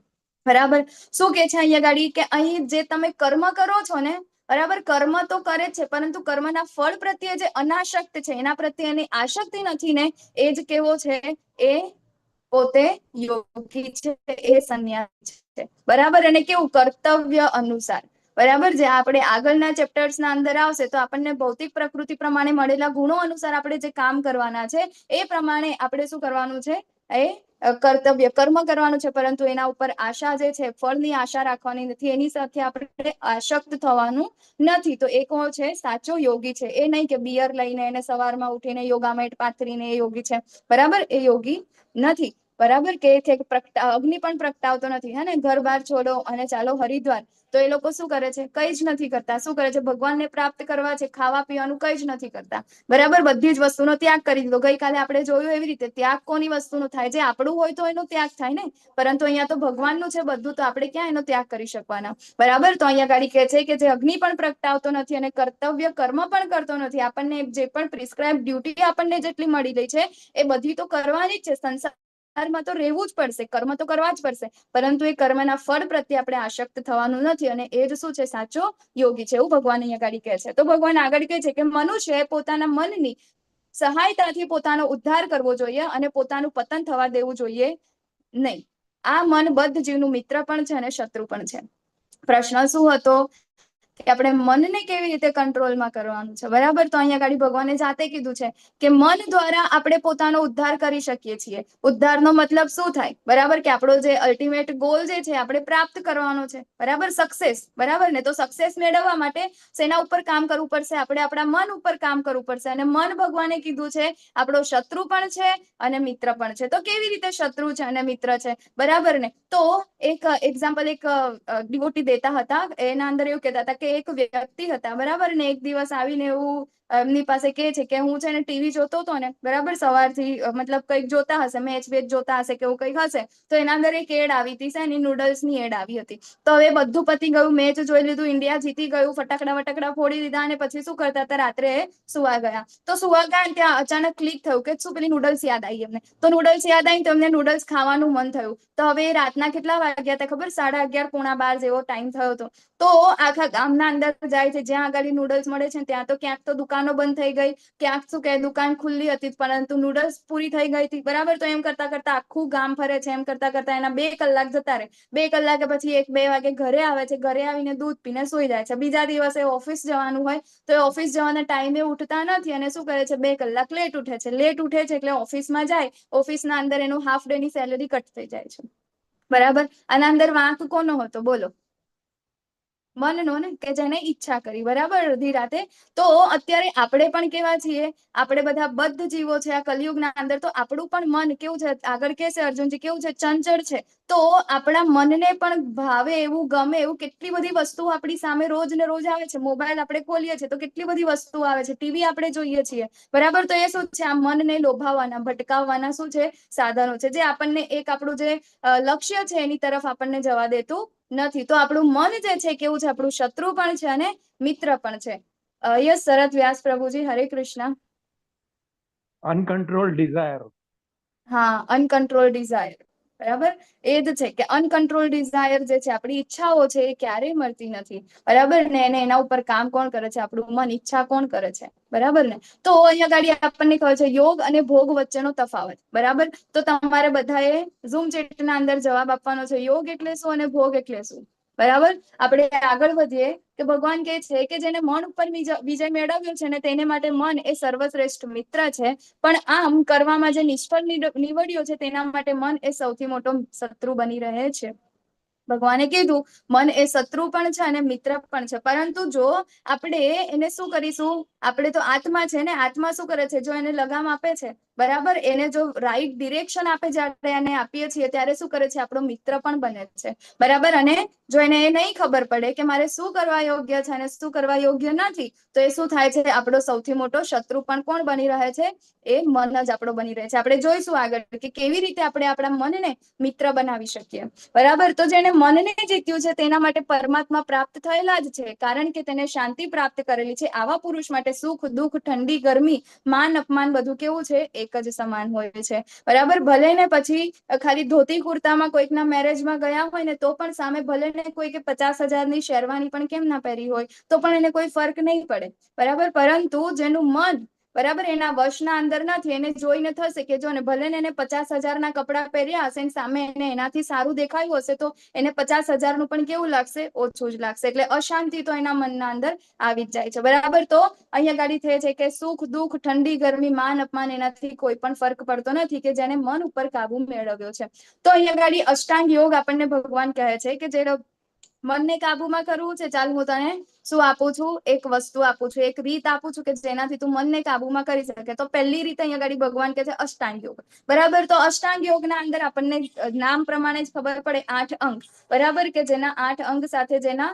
બરાબર? શું કે છે અહીંયા ગાડી? કે અહીં જે તમે કર્મ કરો છો ને, બરાબર, કર્મ તો કરે છે, પરંતુ કર્મના ફળ પ્રત્યે જે અનાસક્ત છે, એના પ્રત્યે એની આસક્તિ નથી ને, એ જ કેવો છે? એ પોતે યોગી છે, એ સંન્યાસી છે, બરાબર? અને કેવું? કર્તવ્ય અનુસાર, બરાબર? જે આપણે આગળના ચેપ્ટર્સના અંદર આવશે તો આપણને ભૌતિક પ્રકૃતિ પ્રમાણે મળેલા ગુણો અનુસાર આપણે જે કામ કરવાના છે એ પ્રમાણે આપણે શું કરવાનું છે? એ કર્તવ્ય કર્મ કરવાનું છે, પરંતુ એના ઉપર આશા જે છે, ફળની આશા રાખવાની નથી, એની સાથે આપણે આસક્ત થવાનું નથી. તો એ કોણ છે? સાચો યોગી છે. એ નહીં કે બિયર લઈને એને સવારમાં ઉઠીને યોગા મેટ પાથરીને એ યોગી છે, બરાબર? એ યોગી નથી, બરાબર? કે અગ્નિ પણ પ્રગટાવતો નથી, હે ને? ઘર બાર છોડો અને ચાલો હરિદ્વાર. તો એ લોકો શું કરે છે? કઈ જ નથી કરતા. શું કરે છે? ભગવાનને પ્રાપ્ત કરવા છે, ખાવા પીવાનું કઈ જ નથી કરતા, બરાબર? બધી જ વસ્તુનો ત્યાગ કરી દીધો. ગઈકાલે આપણે જોયું એવી રીતે ત્યાગ કોની વસ્તુનો થાય? જે આપણું હોય તો એનો ત્યાગ થાય ને, પરંતુ અહીંયા તો ભગવાનનું છે બધું, તો આપણે ક્યાં એનો ત્યાગ કરી શકવાના, બરાબર? તો અહીંયા ગાડી કહે છે કે જે અગ્નિ પણ પ્રગટાવતો નથી અને કર્તવ્ય કર્મ પણ કરતો નથી. આપણને જે પણ પ્રિસ્ક્રાઇબ ડ્યુટી આપણને જેટલી મળી રહી છે એ બધી તો કરવાની જ છે. સંસારમાં તો રહેવું જ પડશે, કર્મ તો કરવા જ પડશે, પરંતુ એ કર્મના ફળ પ્રત્યે આપણે આસક્ત થવાનું નથી. અને એ જ શું છે? સાચો યોગી છે, એવું ભગવાન અહીંયા આગળ કહે છે. તો ભગવાન આગળ કહે છે કે મનુષ્ય પોતાના મનની સહાયતાથી પોતાનો ઉદ્ધાર કરવો જોઈએ અને પોતાનું પતન થવા દેવું જોઈએ નહીં. આ મન બદ્ધ જીવનું મિત્ર પણ છે અને શત્રુ પણ છે. પ્રશ્ન શું હતો? કે આપણે મનને કેવી રીતે કંટ્રોલમાં કરવાનું છે, બરાબર? તો અહીંયા આગળ ભગવાને જાતે કીધું છે કે મન દ્વારા આપણે પોતાનો ઉદ્ધાર કરી શકીએ છીએ. ઉદ્ધારનો મતલબ શું થાય? બરાબર? કે આપણો જે અલ્ટિમેટ ગોલ જે છે આપણે પ્રાપ્ત કરવાનો છે, બરાબર? સક્સેસ, બરાબર ને? તો સક્સેસ મેળવવા માટે શેના ઉપર કામ કરવું પડશે? આપણે આપણા મન ઉપર કામ કરવું પડશે. અને મન ભગવાને કીધું છે આપણો શત્રુ પણ છે અને મિત્ર પણ છે. તો કેવી રીતે શત્રુ છે અને મિત્ર છે, બરાબર ને? તો એક એક્ઝામ્પલ એક ડિવોટી દેતા હતા. એના અંદર એવું કહેતા હતા કે એક વ્યક્તિ હતા, બરાબર ને? એક દિવસ આવીને એવું એમની પાસે કે છે કે હું છે ને ટીવી જોતો હતો ને બરાબર સવારથી મતલબ કંઈક જોતા હશે મેચ વેચ જોતા હશે કે એવું કંઈક હશે તો એના અંદર એક એડ આવી હતી એની નૂડલ્સની એડ આવી હતી તો હવે બધું પતી ગયું મેચ જોઈ લીધું ઇન્ડિયા જીતી ગયું ફટાકડા ફોડી દીધા અને પછી શું કરતા હતા રાત્રે સુવા ગયા તો સુવા ગયા ને ત્યાં અચાનક ક્લિક થયું કે શું પેલી નૂડલ્સ યાદ આવી એમને તો નૂડલ્સ યાદ આવી તો એમને નૂડલ્સ ખાવાનું મન થયું તો હવે રાતના કેટલા વાગ્યા હતા ખબર 11:30 પોણા 12 જેવો ટાઈમ થયો હતો તો આખા ગામના અંદર જાય છે જ્યાં આગળ નૂડલ્સ મળે છે ત્યાં તો ક્યાંક તો દુકાનો બંધ થઈ ગઈ ક્યાંક શું કે દુકાન ખુલ્લી હતી પરંતુ નૂડલ્સ પૂરી થઈ ગઈ હતી બરાબર તો એમ કરતા કરતા આખું ગામ ફરે છે એમ કરતા કરતા એના 2 કલાક જતા રહે 2 કલાકે પછી 1-2 વાગે ઘરે આવે છે ઘરે આવીને દૂધ પીને સૂઈ જાય છે બીજા દિવસે ઓફિસ જવાનું હોય તો ઓફિસ જવાના ટાઈમે ઉઠતા નથી અને શું કરે છે 2 કલાક લેટ ઉઠે છે એટલે ઓફિસમાં જાય ઓફિસના અંદર એનું હાફ ડે ની સેલરી કટ થઈ જાય છે બરાબર આના અંદર વાંક કોનો હતો બોલો મનનો ને કે જેને ઈચ્છા કરી બરાબર અડધી રાતે તો અત્યારે આપણે પણ કેવા છીએ આપણે બધા બદ્ધ જીવો છે આ કલિયુગના અંદર તો આપણું પણ મન કેવું છે આગળ કે છે અર્જુનજી કેવું છે ચંચળ છે તો આપણા મનને પણ ભાવે એવું ગમે એવું કેટલી બધી વસ્તુ આપણી સામે રોજ ને રોજ આવે છે મોબાઈલ આપણે ખોલીએ છીએ તો કેટલી બધી વસ્તુ આવે છે ટીવી આપણે જોઈએ છીએ બરાબર તો એ શું છે આ મનને લોભાવવાના ભટકાવવાના શું છે સાધનો છે જે આપણને એક આપણું જે લક્ષ્ય છે એની તરફ આપણને જવા દેતું નથી તો આપણું મન જે છે કેવું છે આપણું શત્રુ પણ છે અને મિત્ર પણ છે યસ શરદ વ્યાસ પ્રભુજી હરે કૃષ્ણ અનકંટ્રોલ ડિઝાયર. હા અનકંટ્રોલ ડિઝાયર બરાબર એ જ છે કે અનકંટ્રોલ ડિઝાયર જે છે આપણી ઈચ્છાઓ છે એ ક્યારેય મળતી નથી બરાબર ને એને એના ઉપર કામ કોણ કરે છે આપણું મન ઈચ્છા કોણ કરે છે બરાબર ને તો અહીંયા ગાડી આપણને કહે છે યોગ અને ભોગ વચ્ચેનો તફાવત બરાબર તો તમારે બધાએ ઝૂમ ચેટના અંદર જવાબ આપવાનો છે યોગ એટલે શું અને ભોગ એટલે શું બરાબર આપણે આગળ વધીએ કે ભગવાન કહે છે કે જેને મન ઉપર વિજય મેળવ્યો છે ને તેને માટે મન એ સર્વશ્રેષ્ઠ મિત્ર છે પણ આમ કરવામાં જે નિષ્ફળ નીવડ્યો છે તેના માટે મન એ સૌથી મોટો શત્રુ બની રહે છે ભગવાને કીધું મન એ શત્રુ પણ છે અને મિત્ર પણ છે પરંતુ જો આપણે એને શું કરીશું આપણે તો આત્મા છે ને આત્મા શું કરે છે જો એને લગામ આપે છે બરાબર એને જો રાઈટ ડિરેક્શન આપે જ્યારે એને આપીએ છીએ ત્યારે શું કરે છે આપણો મિત્ર પણ બને છે બરાબર અને જો એને એ નહીં ખબર પડે કે મારે શું કરવા યોગ્ય છે અને શું કરવા યોગ્ય નથી તો એ શું થાય છે આપણો સૌથી મોટો શત્રુ પણ કોણ બની રહે છે એ મન જ આપણો બની રહે છે આપણે જોઈશું આગળ કે કેવી રીતે આપણે આપણા મનને મિત્ર બનાવી શકીએ બરાબર તો જેને મનને જીત્યું છે તેના માટે પરમાત્મા પ્રાપ્ત થયેલા જ છે કારણ કે તેને શાંતિ પ્રાપ્ત કરેલી છે આવા પુરુષ માટે સુખ દુઃખ ઠંડી ગરમી માન અપમાન બધું કેવું છે એક જ સમાન હોય છે બરાબર ભલે ને પછી ખાલી ધોતી કુર્તામાં કોઈકના મેરેજમાં ગયા હોય ને તો પણ સામે ભલે ને કોઈ કે 50,000ની શેરવાની પણ કેમ ના પહેરી હોય તો પણ એને કોઈ ફર્ક નહીં પડે બરાબર પરંતુ જેનું મન બરાબર એના વશના અંદર નથી એને જોઈને થશે કે જો ને ભલે ને એને 50,000ના કપડા પહેર્યા હશે સામે એને એનાથી સારું દેખાયું હશે તો એને 50,000નું પણ કેવું લાગશે ઓછું જ લાગશે એટલે અશાંતિ તો એના મનના અંદર આવી જ જાય છે બરાબર તો અહીંયા ગાડી થઈ છે કે સુખ દુઃખ ઠંડી ગરમી માન અપમાન એનાથી કોઈ પણ ફરક પડતો નથી કે જેને મન ઉપર કાબુ મેળવ્યો છે તો અહીંયા ગાડી અષ્ટાંગ યોગ આપણને ભગવાન કહે છે કે જે મનને કાબુમાં કરવું છે ચાલ હું તને શું આપું છું એક વસ્તુ આપું છું એક રીત આપું છું કે જેનાથી તું મનને કાબુમાં કરી શકે તો પહેલી રીતે અહીંયા ગાડી ભગવાન કહે છે અષ્ટાંગ યોગ બરાબર તો અષ્ટાંગ યોગના અંદર આપણને નામ પ્રમાણે જ ખબર પડે 8 અંગ બરાબર કે જેના 8 અંગ સાથે જેના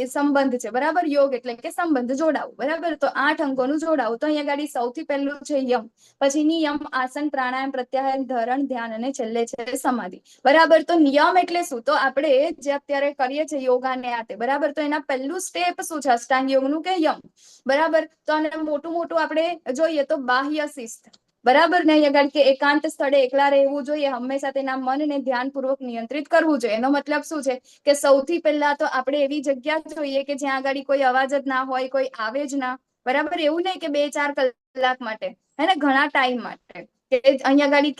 સંબંધ છે બરાબર યોગ એટલે કે સંબંધ જોડાવું બરાબર તો 8 અંગોનું જોડાવું તો અહીંયા ગાડી સૌથી પહેલું છે યમ પછી નિયમ આસન પ્રાણાયામ પ્રત્યાહાર ધરણ ધ્યાન અને છેલ્લે છે સમાધિ બરાબર તો નિયમ એટલે શું તો આપણે જે અત્યારે કરીએ છીએ યોગાને આતે બરાબર તો એના પહેલું સ્ટેપ શું છે અષ્ટાંગ યોગનું કે યમ બરાબર તો આને મોટું આપણે જોઈએ તો બાહ્ય શિસ્ત બરાબર ને અહીંયા આગળ કે એકાંત સ્થળે એકલા રહેવું જોઈએ હંમેશા તેના મનને ધ્યાનપૂર્વક નિયંત્રિત કરવું જોઈએ એનો મતલબ શું છે કે સૌથી પહેલા તો આપણે એવી જગ્યા જોઈએ કે જ્યાં આગળ કોઈ અવાજ જ ના હોય કોઈ આવે જ ના બરાબર એવું નહીં કે 2-4 કલાક માટે હે ને ઘણા ટાઈમ માટે કે અહીંયા ગાડી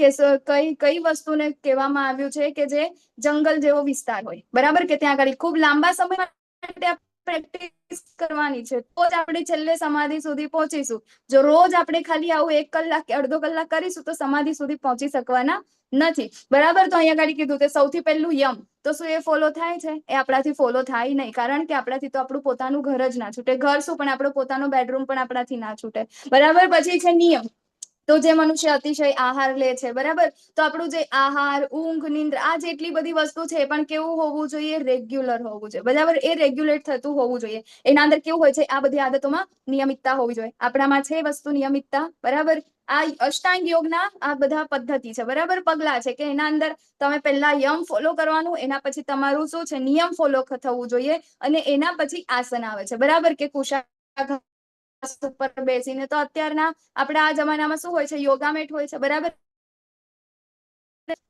કઈ વસ્તુને કહેવામાં આવ્યું છે કે જે જંગલ જેવો વિસ્તાર હોય બરાબર કે ત્યાં આગળ ખૂબ લાંબા સમય માટે પ્રેક્ટિસ કરવાની છે તો જ આપણે છેલ્લે સમાધિ સુધી પહોંચીશું જો રોજ આપણે ખાલી આવું 1 કલાક કે અડધો કલાક કરીશું તો સમાધિ સુધી પહોંચી શકવાના નથી બરાબર તો અહીંયા ગાડી કીધું કે સૌથી પહેલું યમ તો શું એ ફોલો થાય છે એ આપણાથી ફોલો થાય નહીં કારણ કે આપણાથી તો આપણું પોતાનું ઘર જ ના છૂટે ઘર શું પણ આપણો પોતાનો બેડરૂમ પણ આપણાથી ના છૂટે બરાબર પછી છે નિયમ તો જે મનુષ્ય અતિશય આહાર લે છે, બરાબર, તો આપણું જે આહાર, ઊંઘ, નિંદ્રા, આ જેટલી બધી વસ્તુ છે એ પણ કેવું હોવું જોઈએ? રેગ્યુલર હોવું જોઈએ, બરાબર, એ રેગ્યુલેટ થતું હોવું જોઈએ. એના અંદર કેવું હોય છે? આ બધી આદતોમાં નિયમિતતા હોવી જોઈએ. આપણામાં છે વસ્તુ નિયમિતતા, બરાબર. આ અષ્ટાંગ યોગના આ બધા પદ્ધતિ છે, બરાબર, પગલા છે કે એના અંદર તમે પહેલા યમ ફોલો કરવાનું, એના પછી તમારું શું છે? નિયમ ફોલો થવું જોઈએ, અને એના પછી આસન આવે છે, બરાબર, કે કુશાગ્ર ઉપર બેસીને. તો અત્યારના આપણા આ જમાનામાં શું હોય છે? યોગા મેટ હોય છે, બરાબર,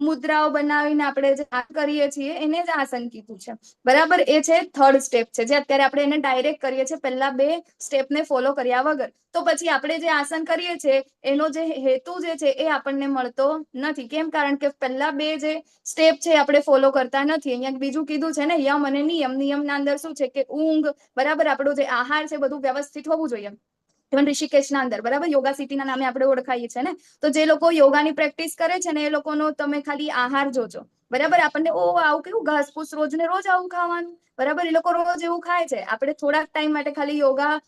મુદ્રાઓ બનાવીને આપણે જે કરીએ છીએ એને જ આસન કીધું છે, બરાબર. એ છે થર્ડ સ્ટેપ છે, જે અત્યારે આપણે એને ડાયરેક્ટ કરીએ છીએ, પહેલા 2 સ્ટેપને ફોલો કર્યા વગર. તો પછી આપણે જે આસન કરીએ છીએ એનો જે હેતુ જે છે એ આપણને મળતો નથી. કેમ? કારણ કે પહેલા 2 જે સ્ટેપ છે આપણે ફોલો કરતા નથી. અહીંયા બીજું કીધું છે ને, યમ અને નિયમ. નિયમના અંદર શું છે કે ઊંઘ, બરાબર, આપણું જે આહાર છે બધું વ્યવસ્થિત હોવું જોઈએ. ઇવન ઋષિકેશના અંદર, બરાબર, યોગા સિટીના નામે આપણે ઓળખાઈએ છીએ ને, તો જે લોકો યોગાની પ્રેક્ટિસ કરે છે ને એ લોકોનો તમે ખાલી આહાર જોજો, બરાબર. આપણને આવું કેવું ઘાસપૂસ રોજ ને રોજ આવું ખાવાનું, બરાબર, એ લોકો રોજ એવું ખાય છે. આપણે થોડાક ટાઈમ માટે ખાલી યોગા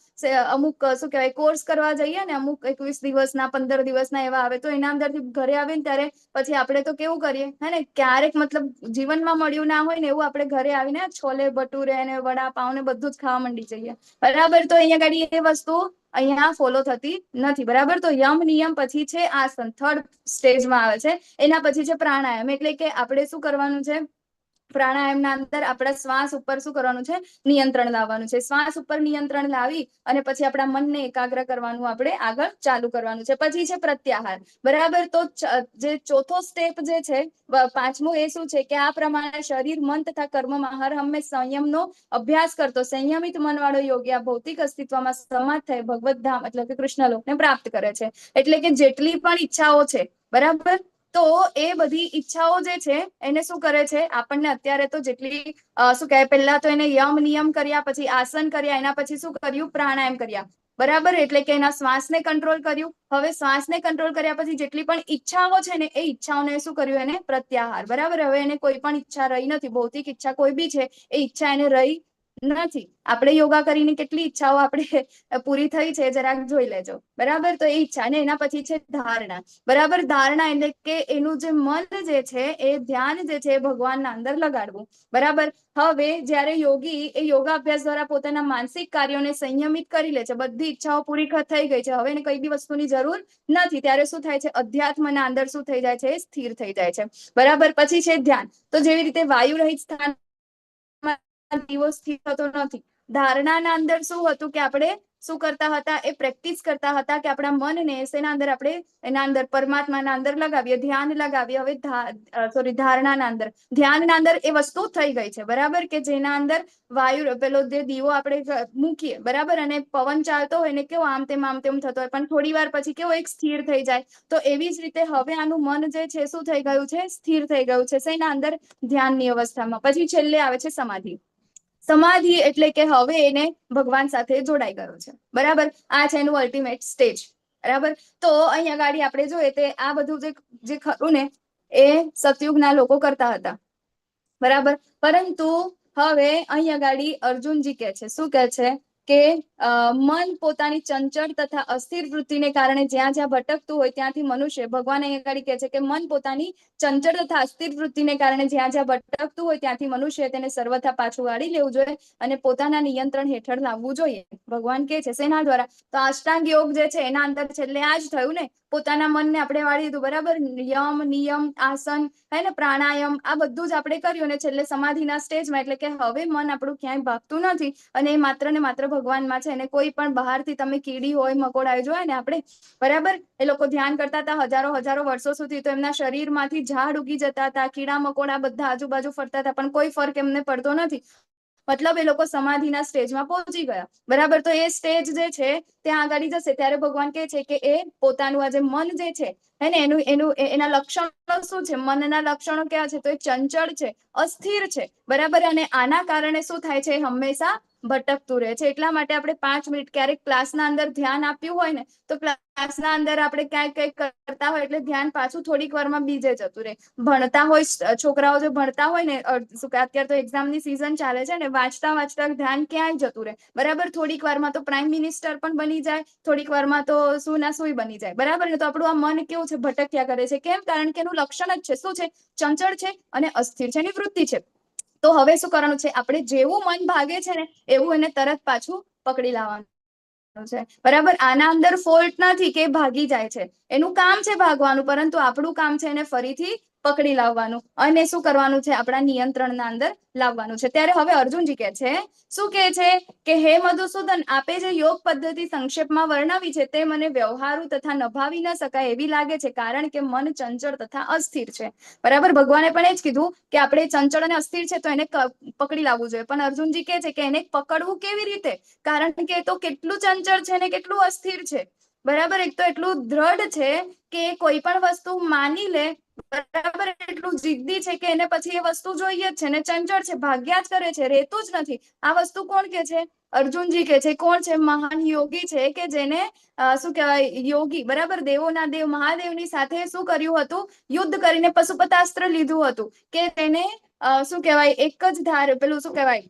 અમુક શું કહેવાય કોર્સ કરવા જઈએ ને, અમુક 21 દિવસના, 15 દિવસના એવા આવે, તો એના અંદરથી ઘરે આવે ને ત્યારે પછી આપણે તો કેવું કરીએ, હે ને, ક્યારેક મતલબ જીવનમાં મળ્યું ના હોય ને એવું આપણે ઘરે આવીને છોલે ભટુરે ને વડાપાવ ને બધું જ ખાવા માંડી જઈએ, બરાબર. તો અહીંયા ગાડી એ વસ્તુ અહીંયા ફોલો થતી નથી, બરાબર. તો યમ નિયમ પછી છે આસન, થર્ડ સ્ટેજમાં આવે છે. એના પછી છે પ્રાણાયામ, એટલે કે આપણે શું કરવાનું છે? પ્રાણાયામના અંદર આપણા શ્વાસ ઉપર શું કરવાનું છે? નિયંત્રણ લાવવાનું છે. શ્વાસ ઉપર નિયંત્રણ લાવી અને પછી આપણા મનને એકાગ્ર કરવાનું આપણે આગળ ચાલુ કરવાનું છે. પછી છે પ્રત્યાહાર, બરાબર. તો જે ચોથો સ્ટેપ જે છે, 5મું, એ શું છે કે આ પ્રમાણે શરીર, મન તથા કર્મમાં હર હંમેશ સંયમનો અભ્યાસ કરતો સંયમિત મનવાળો યોગી આ ભૌતિક અસ્તિત્વમાં સમાજ થઈ ભગવત ધામ એટલે કે કૃષ્ણલોકને પ્રાપ્ત કરે છે. એટલે કે જેટલી પણ ઈચ્છાઓ છે, બરાબર, તો એ બધી ઈચ્છાઓ જે છે એને શું કરે છે? આપણને અત્યારે તો જેટલી શું કહેવાય, પહેલા તો એને યમ નિયમ કર્યા, પછી આસન કર્યા, એના પછી શું કર્યું? પ્રાણાયામ કર્યા, બરાબર. એટલે કે એના શ્વાસને કંટ્રોલ કર્યું. હવે શ્વાસને કંટ્રોલ કર્યા પછી જેટલી પણ ઈચ્છાઓ છે ને એ ઈચ્છાઓને શું કર્યું? એને પ્રત્યાહાર, બરાબર. હવે એને કોઈ પણ ઈચ્છા રહી નથી, ભૌતિક ઈચ્છા કોઈ બી છે એ ઈચ્છા એને રહી નથી. આપણે યોગા કરીને કેટલી ઈચ્છાઓ આપણે પૂરી થઈ છે જરાક જોઈ લેજો, બરાબર. તો એ ઈચ્છા, ને એના પછી છે ધારણા, બરાબર. ધારણા એટલે કે એનું જે મન જે છે એ ધ્યાન જે છે એ ભગવાનના અંદર લગાડવું, બરાબર. હવે જ્યારે યોગી એ યોગા અભ્યાસ દ્વારા પોતાના માનસિક કાર્યોને સંયમિત કરી લે છે, બધી ઈચ્છાઓ પૂરી થઈ ગઈ છે, હવે એને કઈ બી વસ્તુની જરૂર નથી, ત્યારે શું થાય છે? અધ્યાત્મના અંદર શું થઈ જાય છે? સ્થિર થઈ જાય છે, બરાબર. પછી છે ધ્યાન. તો જેવી રીતે વાયુ રહિત સ્થાન દીવો સ્થિર થતો નથી, ધારણાના અંદર શું હતું કે આપણે શું કરતા હતા? એ પ્રેક્ટિસ કરતા હતા કે આપણા મનને શેના અંદર આપણે એના અંદર પરમાત્માના અંદર લગાવીએ, ધ્યાન લગાવીએ. હવે ધારણાના અંદર, ધ્યાનના અંદર એ વસ્તુ થઈ ગઈ છે, બરાબર, કે જેના અંદર વાયુ પેલો જે દીવો આપણે મૂકીએ, બરાબર, અને પવન ચાલતો હોય ને કેવો આમ તેમ થતો હોય, પણ થોડી વાર પછી કેવો એક સ્થિર થઈ જાય. તો એવી જ રીતે હવે આનું મન જે છે શું થઈ ગયું છે? સ્થિર થઈ ગયું છે. શેના અંદર? ધ્યાનની અવસ્થામાં. પછી છેલ્લે આવે છે સમાધિ. સમાધિ એટલે કે હવે એને ભગવાન સાથે જોડાઈ ગયો છે, બરાબર. આ છે એનું અલ્ટિમેટ સ્ટેજ, બરાબર. તો અહીંયા ગાડી આપણે જોઈએ તે આ બધું જે ખરું ને એ સતયુગના લોકો કરતા હતા, બરાબર. પરંતુ હવે અહીંયા ગાડી અર્જુનજી કે છે, શું કે છે કે મન પોતાની ચંચળ તથા અસ્થિર વૃત્તિને કારણે જ્યાં જ્યાં ભટકતું હોય ત્યાંથી મનુષ્ય, ભગવાન અહીંયા ગાડી કે છે કે મન પોતાની ચંચળ તથા અસ્થિર વૃત્તિને કારણે જ્યાં જ્યાં ભટકતું હોય ત્યાંથી મનુષ્ય તેને સર્વથા પાછું વાળી લેવું જોઈએ અને પોતાના નિયંત્રણ હેઠળ લાવવું જોઈએ. ભગવાન કે છે શેના દ્વારા? તો અષ્ટાંગ યોગ જે છે એના અંદર છેલ્લે આ જ થયું ને, પોતાના મનને આપણે વાળી દીધું, બરાબર. યમ, નિયમ, આસન, હે ને, પ્રાણાયામ, આ બધું જ આપણે કર્યું, અને છેલ્લે સમાધિના સ્ટેજમાં, એટલે કે હવે મન આપણું ક્યાંય ભાગતું નથી અને એ માત્ર ને માત્ર ભગવાનમાં છે. અને કોઈ પણ બહારથી તમે કીડી હોય, મકોડા જોયા ને આપણે, બરાબર, એ લોકો ધ્યાન કરતા હતા હજારો વર્ષો સુધી, તો એમના શરીરમાંથી ઝાડ ઉગી જતા હતા, કીડા મકોડા બધા આજુબાજુ ફરતા હતા, પણ કોઈ ફરક એમને પડતો નથી. મતલબ એ લોકો સમાધિના સ્ટેજમાં પહોંચી ગયા, બરાબર. તો એ સ્ટેજ જે છે ત્યાં આગળ જશે ત્યારે ભગવાન કહે છે કે એ પોતાનું આ જે મન જે છે હે ને એના લક્ષણો શું છે? મનના લક્ષણો ક્યાં છે? તો એ ચંચળ છે, અસ્થિર છે, બરાબર. અને આના કારણે શું થાય છે? હંમેશા ભટકતું રહે છે. એટલા માટે આપણે 5 મિનિટ ક્યારેક ક્લાસના અંદર ધ્યાન આપ્યું હોય ને તો ક્લાસના અંદર આપણે ક્યાંક કંઈક કરતા હોય એટલે ધ્યાન પાછું થોડીક વારમાં બીજે જતું રહે. ભણતા હોય છોકરાઓ જો ભણતા હોય ને શું કે અત્યારે તો એક્ઝામની સિઝન ચાલે છે ને, વાંચતા વાંચતા ધ્યાન ક્યાંય જતું રહે. બરાબર, થોડીક વારમાં તો પ્રાઇમ મિનિસ્ટર પણ બની જાય, થોડીક વારમાં તો શું ના શું બની જાય. બરાબર ને, તો આપણું આ મન કેવું છે, ભટક્યા કરે છે. કેમ? કારણ કે એનું લક્ષણ જ છે શું છે? ચંચળ છે અને અસ્થિર છે, એની વૃત્તિ છે. તો હવે શું કરવાનું છે? આપણે જેવું મન ભાગે છે ને એવું એને તરત પાછું પકડી લાવવાનું છે. બરાબર, આના અંદર ફોલ્ટ નથી કે ભાગી જાય છે, એનું કામ છે ભાગવાનું, પરંતુ આપણું કામ છે એને ફરીથી પકડી લાવવાનું અને શું કરવાનું છે? આપણા નિયંત્રણના અંદર લાવવાનું છે. ત્યારે હવે અર્જુનજી કહે છે, શું કહે છે કે હે મધુસૂદન, આપે જે યોગ પદ્ધતિ સંક્ષેપમાં વર્ણવી છે તે મને વ્યવહારુ તથા નભાવી ન શકાય એવી લાગે છે, કારણ કે મન ચંચળ તથા અસ્થિર છે. બરાબર, ભગવાને પણ એ જ કીધું કે આપણે ચંચળ અને અસ્થિર છે તો એને પકડી લાવવું જોઈએ. પણ અર્જુનજી કહે છે કે એને પકડવું કેવી રીતે? કારણ કે એ તો કેટલું ચંચળ છે ને કેટલું અસ્થિર છે. બરાબર, એક તો એટલું દ્રઢ છે કે કોઈ પણ વસ્તુ માની લે. બરાબર, એટલું જિદ્દી છે કે એને પછી એ વસ્તુ જોઈએ જ છે ને ચંચળ છે, ભાગ્યા જ કરે છે, રહેતું જ નથી. આ વસ્તુ કોણ કે છે? અર્જુનજી કે છે. કોણ છે? મહાન યોગી છે કે જેને શું કહેવાય, યોગી. બરાબર, દેવોના દેવ મહાદેવની સાથે શું કર્યું હતું? યુદ્ધ કરીને પશુપતાસ્ત્ર લીધું હતું કે તેને શું કહેવાય, એક જ ધાર પેલું શું કહેવાય,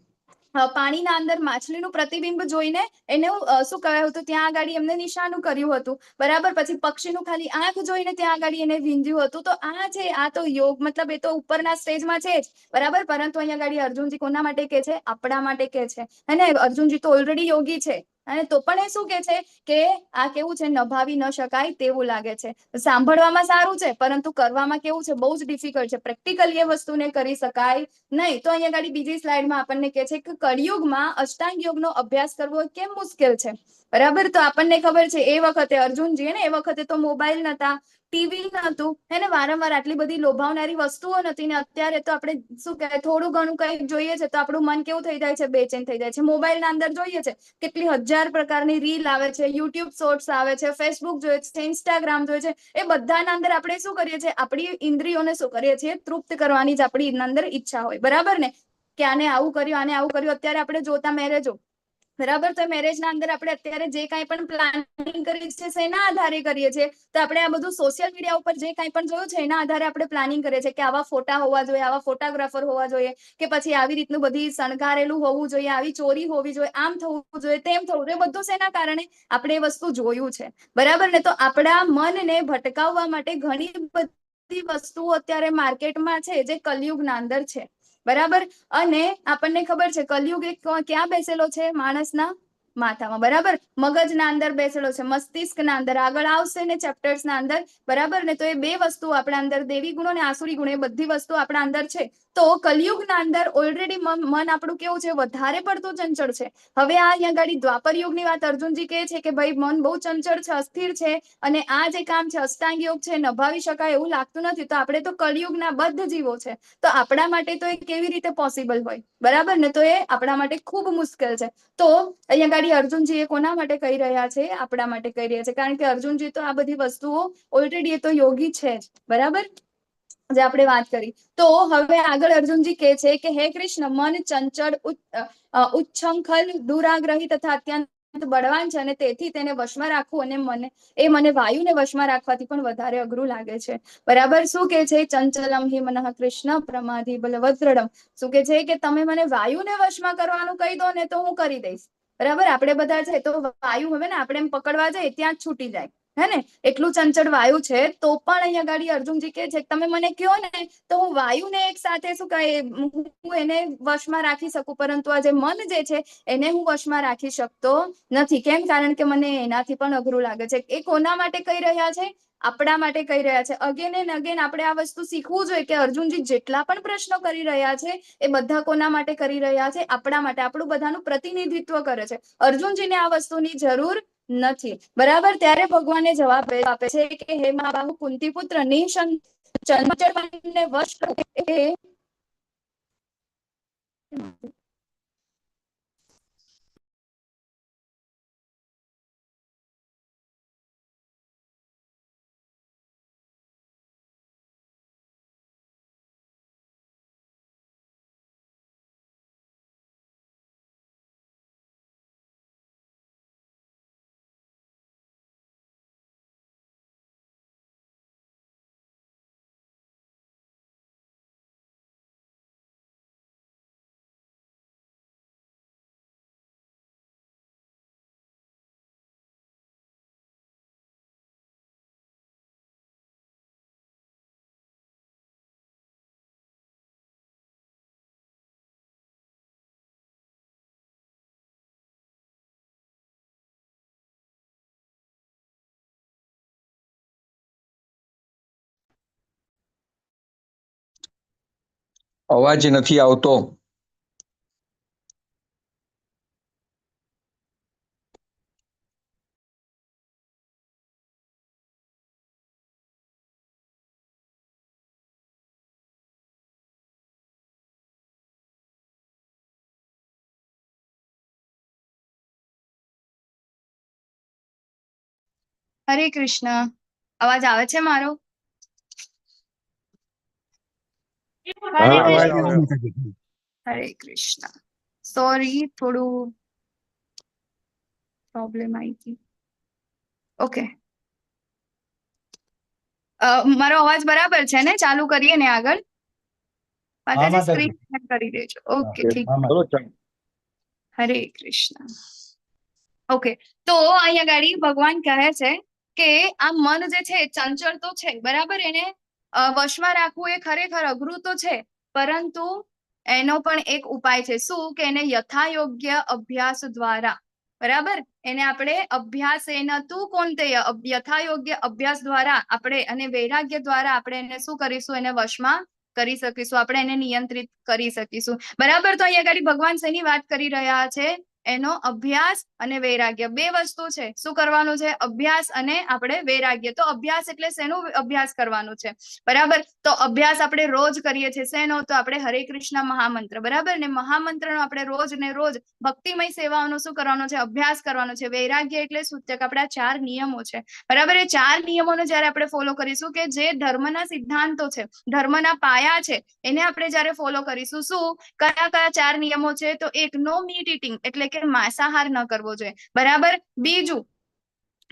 પાણીના અંદર માછલીનું પ્રતિબિંબ જોઈને એને શું કહેવાય હતું, ત્યાં આગળ એમને નિશાનું કર્યું હતું. બરાબર, પછી પક્ષીનું ખાલી આંખ જોઈને ત્યાં આગળ એને વિંધ્યું હતું. તો આ છે, આ તો યોગ, મતલબ એ તો ઉપરના સ્ટેજમાં છે જ. બરાબર, પરંતુ અહીંયા આગળ અર્જુનજી કોના માટે કે છે? આપણા માટે કે છે. અને અર્જુનજી તો ઓલરેડી યોગી છે, અને તો પણ એ શું કે છે કે આ કેવું છે? નભાવી ન શકાય તેવું લાગે છે. સાંભળવામાં સારું છે, પરંતુ કરવામાં કેવું છે? બહુ જ ડિફિકલ્ટ છે. પ્રેક્ટિકલી એ વસ્તુને કરી શકાય નહીં. તો અહીંયા આગળ બીજી સ્લાઇડમાં આપણને કે છે કે કળિયુગમાં અષ્ટાંગ યોગનો અભ્યાસ કરવો કેમ મુશ્કેલ છે. બરાબર, તો આપણને ખબર છે એ વખતે અર્જુનજી ને, એ વખતે તો મોબાઈલ નતા, ટીવી નતું, એને વારંવાર આટલી બધી લોભાવનારી વસ્તુઓ નથી. ને અત્યારે તો આપણે શું કહેવાય, થોડું ઘણું કંઈક જોઈએ છે તો આપણું મન કેવું થઈ જાય છે? બેચેન થઈ જાય છે. મોબાઈલના અંદર જોઈએ છે કેટલી હજાર પ્રકારની રીલ આવે છે, યુટ્યુબ શોર્ટ્સ આવે છે, ફેસબુક જોઈએ છે, ઇન્સ્ટાગ્રામ જોઈએ છે. એ બધાના અંદર આપણે શું કરીએ છીએ? આપણી ઇન્દ્રિયોને શું કરીએ છીએ? તૃપ્ત કરવાની જ આપણી અંદર ઈચ્છા હોય. બરાબર ને, કે આને આવું કર્યું, આને આવું કર્યું. અત્યારે આપણે જોતા મેરેજો, બરાબર, તો મેરેજના અંદર આપણે અત્યારે જે કાંઈ પણ પ્લાનિંગ કરીએ છીએ શેના આધારે કરીએ છીએ? તો આપણે આ બધું સોશિયલ મીડિયા ઉપર જે કાંઈ પણ જોયું છે એના આધારે આપણે પ્લાનિંગ કરીએ છીએ કે આવા ફોટા હોવા જોઈએ, આવા ફોટોગ્રાફર હોવા જોઈએ, કે પછી આવી રીતનું બધી શણગારેલું હોવું જોઈએ, આવી ચોરી હોવી જોઈએ, આમ થવું જોઈએ, તેમ થવું જોઈએ. બધું શેના કારણે? આપણે એ વસ્તુ જોયું છે. બરાબર ને, તો આપણા મનને ભટકાવવા માટે ઘણી બધી વસ્તુઓ અત્યારે માર્કેટમાં છે જે કલયુગના અંદર છે. બરાબર, અને આપણને ખબર છે કલયુગ એક ક્યાં બેસેલો છે? માણસના માથામાં. બરાબર, મગજના અંદર બેસેલો છે, મસ્તિષ્કના અંદર. આગળ આવશે ને ચેપ્ટર્સના અંદર. બરાબર ને, તો એ બે વસ્તુ આપણા અંદર, દેવી ગુણો અને આસુરી ગુણો, એ બધી વસ્તુ આપણા અંદર છે. તો કલયુગના અંદર ઓલરેડી મન આપણું કેવું છે? વધારે પડતું ચંચળ છે. હવે આ અહીંયા ગાડી દ્વાપર યુગની વાત અર્જુનજી કહે છે કે ભાઈ મન બહુ ચંચળ છે, અસ્થિર છે, અને આ જે કામ છે અષ્ટાંગ યોગ છે, નભાવી શકાય એવું લાગતું નથી. તો આપણે તો કલયુગના બદ્ધ જીવો છે, તો આપણા માટે તો એ કેવી રીતે પોસિબલ હોય? બરાબર ને, તો એ આપણા માટે ખૂબ મુશ્કેલ છે. તો અહીંયા ગાડી અર્જુનજી એ કોના માટે કહી રહ્યા છે? આપણા માટે કહી રહ્યા છે, કારણ કે અર્જુનજી તો આ બધી વસ્તુઓ ઓલરેડી એ તો યોગી છે જ. બરાબર, જે આપણે વાત કરી. તો હવે આગળ અર્જુનજી કહે છે કે હે કૃષ્ણ, મન ચંચળ, ઉચ્છંખલ, દુરાગ્રહી તથા અત્યંત બળવાન છે, અને તેથી તેને વશમાં રાખવું અને મને વાયુને વશમાં રાખવાથી પણ વધારે અઘરું લાગે છે. બરાબર, શું કે છે? ચંચલમ હિ મનઃ કૃષ્ણ પ્રમાધિ બલવદ્રડમ. શું કે છે કે તમે મને વાયુને વશમાં કરવાનું કહી દો ને તો હું કરી દઈશ. બરાબર, આપણે બધા છે તો વાયુ હવે ને આપણે એમ પકડવા જાય ત્યાં જ છૂટી જાય, હે ને, એટલું ચંચળ વાયુ છે. તો પણ અહીંયા ગાડી અર્જુનજી કે છે તમે મને કહો ને તો હું વાયુને એક સાથે શું કહે, હું એને વશમાં રાખી શકું, પરંતુ આ જે મન જે છે એને હું વશમાં રાખી શકતો નથી. કેમ? કારણ કે મને એનાથી પણ અઘરું લાગે છે. એ કોના માટે કહી રહ્યા છે? આપણા માટે કહી રહ્યા છે. અગેન એન્ડ અગેન આપણે આ વસ્તુ શીખવું જોઈએ કે અર્જુનજી જેટલા પણ પ્રશ્નો કરી રહ્યા છે એ બધા કોના માટે કરી રહ્યા છે? આપણા માટે. આપણું બધાનું પ્રતિનિધિત્વ કરે છે. અર્જુનજીને આ વસ્તુની જરૂર નથી. બરાબર, ત્યારે ભગવાને જવાબ આપે છે કે હે મહાબાહુ કુંતી પુત્ર, ચંચળ વશ અવાજ નથી આવતો. હરે કૃષ્ણ. અવાજ આવે છે મારો? હા, હરે અવાજ કૃષ્ણ. નથી આવતો. હરે કૃષ્ણ. સોરી, થોડું પ્રોબ્લેમ આવી હતી. ઓકે, મારો અવાજ બરાબર છે ને? ચાલુ કરીએ ને આગળ? માતાજી માતાજી. સ્ક્રીન કરી દેજો. ઓકે, હા, ઠીક. ચલો ચાલો. હરે કૃષ્ણ. ઓકે, તો અહીંયા ગાડી ભગવાન કહે છે કે આ મન જે છે એ ચંચળ તો છે, બરાબર? એને વશમાં રાખવું એ ખરેખર અઘરું તો છે, પરંતુ એનો પણ એક ઉપાય છે. શું? કે એને યથાયોગ્ય અભ્યાસ દ્વારા, બરાબર, એને આપણે અભ્યાસ એ નતું કોણ તે યથાયોગ્ય અભ્યાસ દ્વારા આપણે અને વૈરાગ્ય દ્વારા આપણે એને શું કરીશું? એને વશમાં કરી શકીશું, આપણે એને નિયંત્રિત કરી શકીશું, બરાબર? તો અહીંયા આગળ ભગવાન શેની વાત કરી રહ્યા છે? એનો અભ્યાસ અને વૈરાગ્ય બે વસ્તુ છે. શું કરવાનું છે? અભ્યાસ અને આપણે વૈરાગ્ય. તો અભ્યાસ એટલે શેનો અભ્યાસ કરવાનું છે? બરાબર, તો અભ્યાસ આપણે રોજ કરીએ છીએ. શેનો? તો આપણે હરે કૃષ્ણ મહામંત્ર, બરાબર ને? મહામંત્રનો આપણે રોજ ને રોજ ભક્તિમય સેવાઓનો શું કરવાનો છે? અભ્યાસ કરવાનો છે. વૈરાગ્ય એટલે શું? કે આપણે આ 4 નિયમો છે, બરાબર? એ 4 નિયમોને જયારે આપણે ફોલો કરીશું, કે જે ધર્મના સિદ્ધાંતો છે, ધર્મના પાયા છે, એને આપણે જયારે ફોલો કરીશું, શું કયા કયા 4 નિયમો છે? તો એક, નો મીટ ઇટિંગ એટલે કે માંસાહાર ન કરવો જોઈએ, બરાબર? બીજું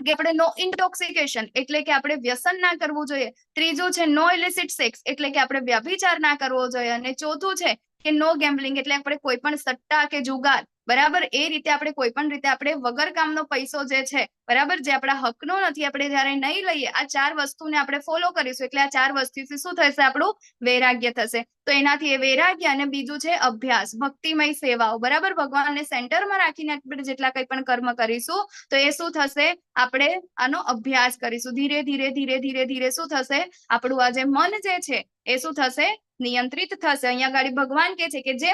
કે આપણે નો ઇન્ટોક્સિકેશન એટલે કે આપણે વ્યસન ના કરવું જોઈએ. ત્રીજું છે નો ઇલિસિટ સેક્સ એટલે કે આપણે વ્યભિચાર ના કરવો જોઈએ. અને ચોથું છે કે નો ગેમ્બલિંગ એટલે આપણે કોઈ પણ સટ્ટા કે જુગાર, બરાબર, એ રીતે આપણે કોઈ પણ રીતે આપણે વગર કામનો પૈસો જે છે, બરાબર, જે આપણા હકનો નથી, આપણે જયારે નહીં લઈએ, આ 4 વસ્તુને આપણે ફોલો કરીશું, એટલે આ 4 વસ્તુથી શું થશે? આપણું વૈરાગ્ય થશે. તો એનાથી એ વૈરાગ્ય. અને બીજું છે અભ્યાસ, ભક્તિમય સેવાઓ, બરાબર? ભગવાનને સેન્ટરમાં રાખીને આપણે જેટલા કંઈ પણ કર્મ કરીશું, તો એ શું થશે? આપણે આનો અભ્યાસ કરીશું. ધીરે ધીરે ધીરે ધીરે ધીરે શું થશે? આપણું આ જે મન જે છે એ શું થશે? નિયંત્રિત થશે. અહીંયા ગાડી ભગવાન કે છે કે જે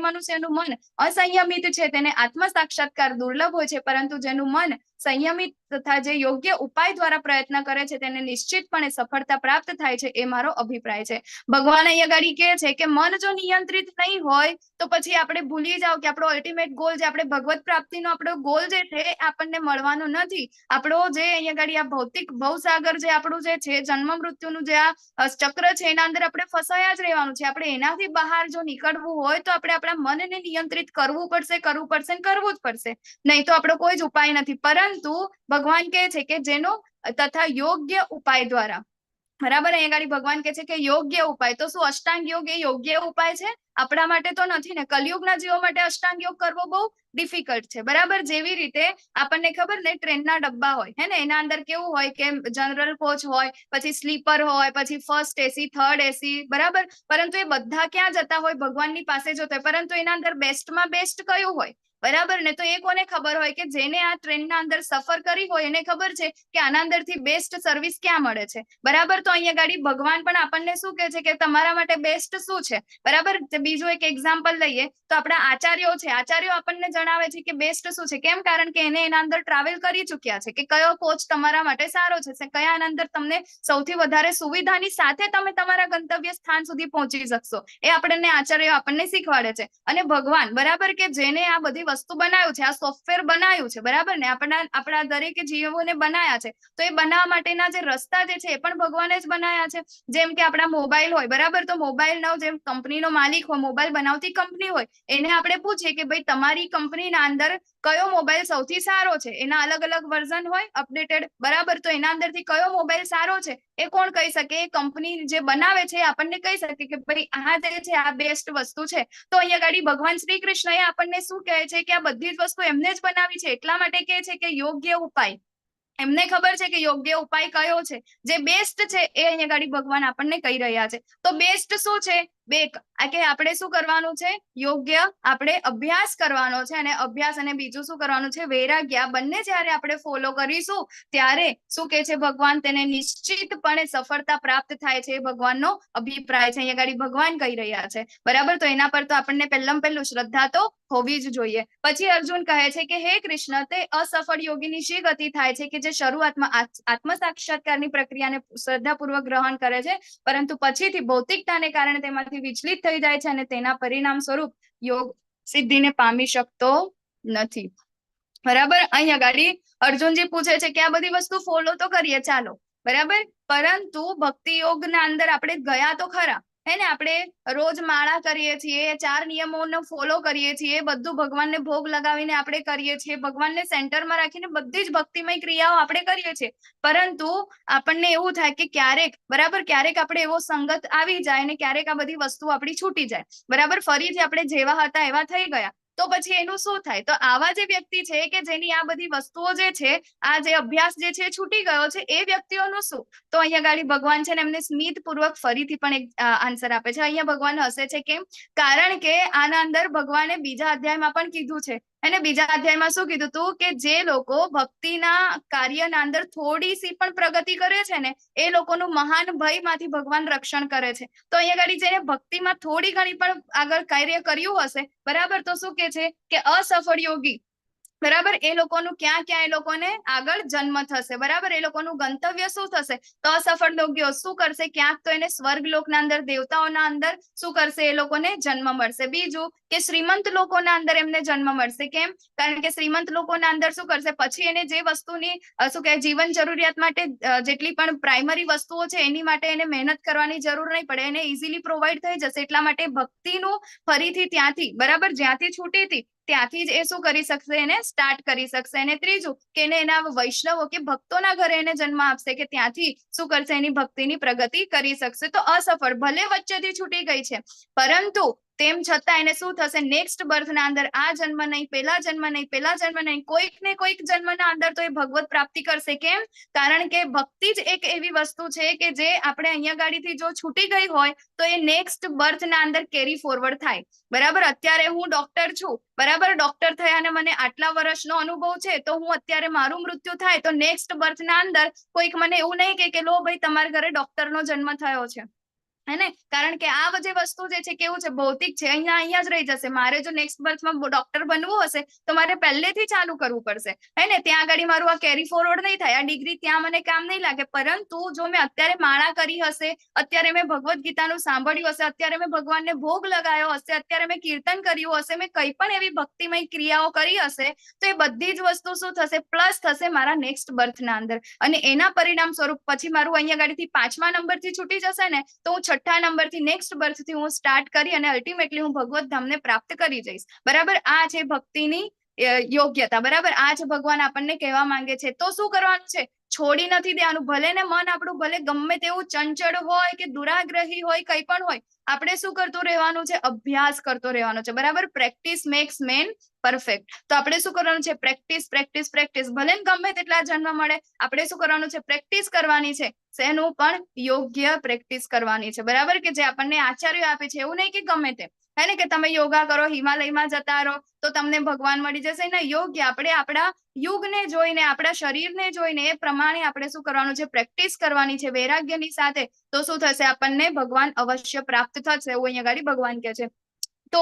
મનુષ્યનું મન અસંયમિત છે તેને આત્મ સાક્ષાત્કાર દુર્લભ હોય છે, પરંતુ જેનું મન સંયમિત તથા જે યોગ્ય ઉપાય દ્વારા પ્રયત્ન કરે છે તેને નિશ્ચિતપણે સફળતા પ્રાપ્ત થાય છે, એ મારો અભિપ્રાય છે. ભગવાન અહીંયા ગાડી કે છે કે મન જો નિયંત્રિત નહીં હોય તો પછી આપણે ભૂલી જાઓ કે આપણો અલ્ટિમેટ ગોલ, જે આપણે ભગવત પ્રાપ્તિનો આપણો ગોલ જે છે એ આપણને મળવાનો નથી. આપણો જે અહીંયા ગાડી આ ભૌતિક ભવસાગર જે આપણું જે છે, જન્મ મૃત્યુનું જે આ ચક્ર છે, એના અંદર આપણે ફસાયા જ રહેવાનું છે. આપણે એનાથી બહાર જો નીકળવું હોય તો આપણે આપણા મનને નિયંત્રિત કરવું પડશે, કરવું પડશે, કરવું જ પડશે. નહીં તો આપણો કોઈ જ ઉપાય નથી. પરંતુ ભગવાન કહે છે કે જેનો તથા યોગ્ય ઉપાય દ્વારા, બરાબર, અહીંયા ગાડી ભગવાન કહે છે કે યોગ્ય ઉપાય. તો શું અષ્ટાંગ યોગ એ યોગ્ય ઉપાય છે? આપણા માટે તો નથી ને. કલયુગના જીવો માટે અષ્ટાંગ યોગ કરવો બહુ ડિફિકલ્ટ છે, બરાબર? જેવી રીતે આપણને ખબર ને, ટ્રેનના ડબ્બા હોય હે ને, એના અંદર કેવું હોય કે જનરલ કોચ હોય, પછી સ્લીપર હોય, પછી ફર્સ્ટ એસી, થર્ડ એસી, બરાબર? પરંતુ એ બધા ક્યાં જતા હોય? ભગવાનની પાસે જતા હોય. પરંતુ એના અંદર બેસ્ટમાં બેસ્ટ કયું હોય? બરાબર ને? તો એ કોને ખબર હોય? કે જેને આ ટ્રેનના અંદર સફર કરી હોય એને ખબર છે કે આના અંદરથી બેસ્ટ સર્વિસ ક્યાં મળે છે, બરાબર? તો અહીંયા ગાડી ભગવાન પણ આપણને શું કહે છે? કે તમારા માટે બેસ્ટ શું છે, બરાબર? બીજું એક એક્ઝામ્પલ લઈએ તો આપણા આચાર્યો છે. આચાર્યો આપણને જણાવે છે કે બેસ્ટ શું છે. કેમ? કારણ કે એને એના અંદર ટ્રાવેલ કરી ચુક્યા છે, કે કયો કોચ તમારા માટે સારો છે, કયા એના અંદર તમને સૌથી વધારે સુવિધાની સાથે તમે તમારા ગંતવ્ય સ્થાન સુધી પહોંચી શકશો, એ આપણને આચાર્યો આપણને શીખવાડે છે. અને ભગવાન, બરાબર, કે જેને આ બધી વસ્તુ બનાવ્યું છે, આ સોફ્ટવેર બનાવ્યું છે, બરાબર ને? આપણા દરેક જીવોને બનાવ્યા છે, તો એ બનાવવા માટેના જે રસ્તા જે છે એ પણ ભગવાને જ બનાવ્યા છે. જેમ કે આપણા મોબાઈલ હોય, બરાબર, તો મોબાઈલનો જેમ કંપનીનો માલિક હોય, મોબાઈલ બનાવતી કંપની હોય, એને આપણે પૂછીએ કે ભાઈ તમારી કંપનીના અંદર કયો મોબાઈલ સૌથી સારો છે? એના અલગ અલગ વર્ઝન હોય, અપડેટેડ, બરાબર? તો એના અંદરથી કયો મોબાઈલ સારો છે એ કોણ કહી શકે? એ કંપની જે બનાવે છે આપણને કહી શકે કે ભાઈ આ જે છે આ બેસ્ટ વસ્તુ છે. તો અહીંયા ગાડી ભગવાન શ્રી કૃષ્ણએ આપણને શું કહે છે? કે આ બધી જ વસ્તુ એમને જ બનાવી છે. એટલા માટે કહે છે કે યોગ્ય ઉપાય. એમને ખબર છે કે યોગ્ય ઉપાય કયો છે, જે બેસ્ટ છે, એ અહીંયા ગાડી ભગવાન આપણને કહી રહ્યા છે. તો બેસ્ટ શું છે? કે આપણે શું કરવાનું છે, યોગ્ય આપણે અભ્યાસ કરવાનો છે, અને અભ્યાસ અને બીજું શું કરવાનું છે, વૈરાગ્ય. આ બંને જયારે આપણે ફોલો કરીશું ત્યારે શું કે છે ભગવાન, તેને નિશ્ચિતપણે સફળતા પ્રાપ્ત થાય છે, એ ભગવાનનો અભિપ્રાય છે. અહીંયા આગળ ભગવાન કહી રહ્યા છે, બરાબર. તો એના પર તો આપણને પહેલું શ્રદ્ધા તો હોવી જ જોઈએ. પછી અર્જુન કહે છે કે હે કૃષ્ણ, તે અસફળ યોગીની શી ગતિ થાય છે કે જે શરૂઆતમાં આત્મ સાક્ષાત્કારની પ્રક્રિયાને શ્રદ્ધાપૂર્વક ગ્રહણ કરે છે, પરંતુ પછીથી ભૌતિકતાને કારણે તેમાંથી વિચલિત થઈ જાય છે અને તેના પરિણામ સ્વરૂપ યોગ સિદ્ધિને પામી શકતો નથી. બરાબર. અહીંયા ગાડી અર્જુનજી પૂછે છે કે આ બધી વસ્તુ ફોલો તો કરીએ, ચાલો, બરાબર, પરંતુ ભક્તિ યોગના અંદર આપણે ગયા તો ખરા, હે ને? આપણે રોજ માળા કરીએ છીએ, 4 નિયમોનો ફોલો કરીએ છીએ, બધું ભગવાનને ભોગ લગાવીને આપણે કરીએ છીએ, ભગવાનને સેન્ટરમાં રાખીને બધી જ ભક્તિમય ક્રિયાઓ આપણે કરીએ છીએ, પરંતુ આપણને એવું થાય કે ક્યારેક, બરાબર, ક્યારેક આપણે એવો સંગત આવી જાય ને ક્યારેક આ બધી વસ્તુ આપણી છૂટી જાય, બરાબર, ફરીથી આપણે જેવા હતા એવા થઈ ગયા, તો પછી એનું શું થાય? તો આવા જે વ્યક્તિ છે કે જેની આ બધી વસ્તુઓ જે છે, આ જે અભ્યાસ જે છે છૂટી ગયો છે, એ વ્યક્તિઓનું શું? તો અહીંયા ગાડી ભગવાન છે ને એમને સ્મિત પૂર્વક ફરીથી પણ એક આન્સર આપે છે. અહીંયા ભગવાન હસે છે, કેમ? કારણ કે આના અંદર ભગવાને બીજા અધ્યાયમાં પણ કીધું છે, અને બીજા અધ્યાયમાં શું કીધું હતું કે જે લોકો ભક્તિના કાર્યના અંદર થોડી સી પણ પ્રગતિ કરે છે ને, એ લોકોનું મહાન ભયમાંથી ભગવાન રક્ષણ કરે છે. તો અહીંયા ગાડી જેને ભક્તિમાં થોડી ઘણી પણ આગળ કાર્ય કર્યું હશે, બરાબર, તો શું કે છે કે અસફળ યોગી, બરાબર, એ લોકોનું ક્યાં એ લોકોને આગળ જન્મ થશે, બરાબર, એ લોકોનું ગંતવ્ય શું થશે? તો અસફળ યોગીઓ શું કરશે? ક્યાંક તો એને સ્વર્ગલોકના અંદર, દેવતાઓના અંદર શું કરશે? એ લોકોને જન્મ મળશે. બીજું કે શ્રીમંત લોકોના અંદર એમને જન્મ મળશે. કેમ? કારણ કે શ્રીમંત લોકોના અંદર શું કરશે? પછી એને જે વસ્તુની શું કહે, જીવન જરૂરિયાત માટે જેટલી પણ પ્રાઇમરી વસ્તુઓ છે એની માટે એને મહેનત કરવાની જરૂર નહીં પડે, એને ઇઝીલી પ્રોવાઈડ થઈ જશે. એટલા માટે ભક્તિનું ફરીથી ત્યાંથી, બરાબર, જ્યાંથી છૂટી હતી ત્યાંથી જ એ શું કરી શકશે? એને સ્ટાર્ટ કરી શકશે. અને ત્રીજું કે એને એના વૈષ્ણવો કે ભક્તોના ઘરે એને જન્મ આપશે કે ત્યાંથી શું કરશે? એની ભક્તિની પ્રગતિ કરી શકશે. તો અસફળ ભલે વચ્ચેથી છૂટી ગઈ છે, પરંતુ તેમ છતાં એને શું થશે? નેક્સ્ટ બર્થના અંદર, આ જન્મ નહીં, પેલા જન્મ નહીં, કોઈક ને કોઈક જન્મના અંદર તો એ ભગવત પ્રાપ્તિ કરશે. કેમ? કારણ કે ભક્તિ જ એક એવી વસ્તુ છે કે જે આપણે અહીંયા ગાડીથી જો છૂટી ગઈ હોય તો એ નેક્સ્ટ બર્થના અંદર કેરી ફોરવર્ડ થાય, બરાબર. અત્યારે હું ડોક્ટર છું, બરાબર, ડોક્ટર થયા અને મને આટલા વર્ષનો અનુભવ છે, તો હું અત્યારે મારું મૃત્યુ થાય તો નેક્સ્ટ બર્થના અંદર કોઈક મને એવું નહીં કે લો ભાઈ તમારા ઘરે ડોક્ટરનો જન્મ થયો છે, હે ને? કારણ કે આ જે વસ્તુ જે છે કેવું છે? ભૌતિક છે, અહીંયા જ રહી જશે. મારે જો નેક્સ્ટ બર્થમાં ડોક્ટર બનવું હશે તો મારે પહેલેથી ચાલુ કરવું પડશે, હે ને? ત્યાં આગળ મારું આ કેરી ફોરવર્ડ નહીં થાય, આ ડિગ્રી ત્યાં મને કામ નહીં લાગે. પરંતુ જો મેં અત્યારે માળા કરી હશે, અત્યારે મેં ભગવદ્ ગીતાનું સાંભળ્યું હશે, અત્યારે મેં ભગવાનને ભોગ લગાવ્યો હશે, અત્યારે મેં કીર્તન કર્યું હશે, મેં કંઈ પણ એવી ભક્તિમય ક્રિયાઓ કરી હશે, તો એ બધી જ વસ્તુ શું થશે? પ્લસ થશે મારા નેક્સ્ટ બર્થના અંદર. અને એના પરિણામ સ્વરૂપ પછી મારું અહીંયા ગાડીથી 5મા નંબરથી છૂટી જશે ને, તો હું 6ઠ્ઠા નંબરથી નેક્સ્ટ બર્થથી હું સ્ટાર્ટ કરી અને અલ્ટિમેટલી હું ભગવત ધામને પ્રાપ્ત કરી જઈશ, બરાબર. આ છે ભક્તિની યોગ્યતા, બરાબર. આ જ ભગવાન આપણને કહેવા માંગે છે. તો શું કરવાનું છે? છોડી નથી દેવાનું. ભલે ને મન આપણું ભલે ગમે તેવું ચંચળ હોય કે દુરાગ્રહી હોય, કંઈ પણ હોય, આપણે શું કરતું રહેવાનું છે? અભ્યાસ કરતો રહેવાનો છે, બરાબર. Practice max main perfect. તો આપણે શું કરવાનું છે? Practice, practice, practice. ભલે ને ગમે તેટલા જન્મ મળે, આપણે શું કરવાનું છે? પ્રેક્ટિસ કરવાની છે. શેનું? પણ યોગ્ય પ્રેક્ટિસ કરવાની છે, બરાબર, કે જે આપણને આચાર્ય આપે છે. એવું નહીં કે ગમે તે, હે ને, કે તમે યોગા કરો, હિમાલયમાં જતા રહો તો તમને ભગવાન મળી જશે. ને યોગ્ય આપણે આપણા યુગને જોઈને, આપણા શરીરને જોઈને એ પ્રમાણે આપણે શું કરવાનું છે? પ્રેક્ટિસ કરવાની છે વૈરાગ્યની સાથે. તો શું થશે? આપણને ભગવાન અવશ્ય પ્રાપ્ત થશે, એવું અહીંયા ગાડી ભગવાન કહે છે. તો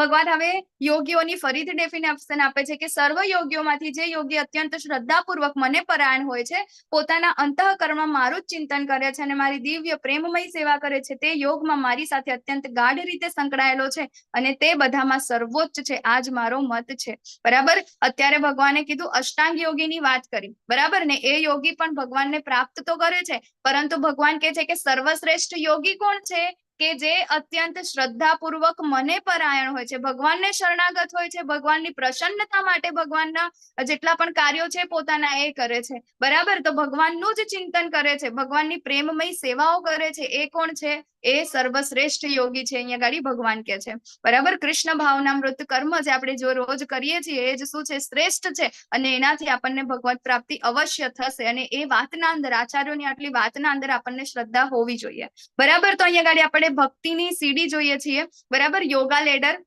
ભગવાન હવે યોગીઓની ફરીથી ડેફિનેશન આપે છે કે સર્વ યોગીઓમાંથી જે યોગી અત્યંત શ્રદ્ધાપૂર્વક મને પરાયણ હોય છે, પોતાના અંતઃકરણમાં મારું જ ચિંતન કરે છે અને મારી દિવ્ય પ્રેમમય સેવા કરે છે, તે યોગમાં મારી સાથે અત્યંત ગાઢ રીતે સંકળાયેલો છે અને તે બધામાં સર્વોચ્ચ છે. આ જ મારો મત છે, બરાબર. અત્યારે ભગવાને કીધું અષ્ટાંગ યોગીની વાત કરી, બરાબર ને? એ યોગી પણ ભગવાનને પ્રાપ્ત તો કરે છે, પરંતુ ભગવાન કહે છે કે સર્વશ્રેષ્ઠ યોગી કોણ છે? કે જે અત્યંત શ્રદ્ધાપૂર્વક મને પરાયણ હોય છે, ભગવાનને શરણાગત હોય છે, ભગવાનની પ્રસન્નતા માટે ભગવાનના જેટલા પણ કાર્યો છે પોતાના એ કરે છે, બરાબર. તો ભગવાનનું જ ચિંતન કરે છે, ભગવાનની પ્રેમમય સેવાઓ કરે છે. એ કોણ છે? એ સર્વશ્રેષ્ઠ યોગી છે, અહીંયા ગાડી ભગવાન કે છે, બરાબર. કૃષ્ણ ભાવનામૃત કર્મ જે આપણે જો રોજ કરીએ છીએ એ જ શું છે? શ્રેષ્ઠ છે. અને એનાથી આપણને ભગવત પ્રાપ્તિ અવશ્ય થશે. અને એ વાતના અંદર, આચાર્યોની આટલી વાતના અંદર આપણને શ્રદ્ધા હોવી જોઈએ, બરાબર. તો અહીંયા ગાડી આપણે આપણે ભક્તિની સીડી જોઈએ છીએ, બરાબર, યોગા લેડર.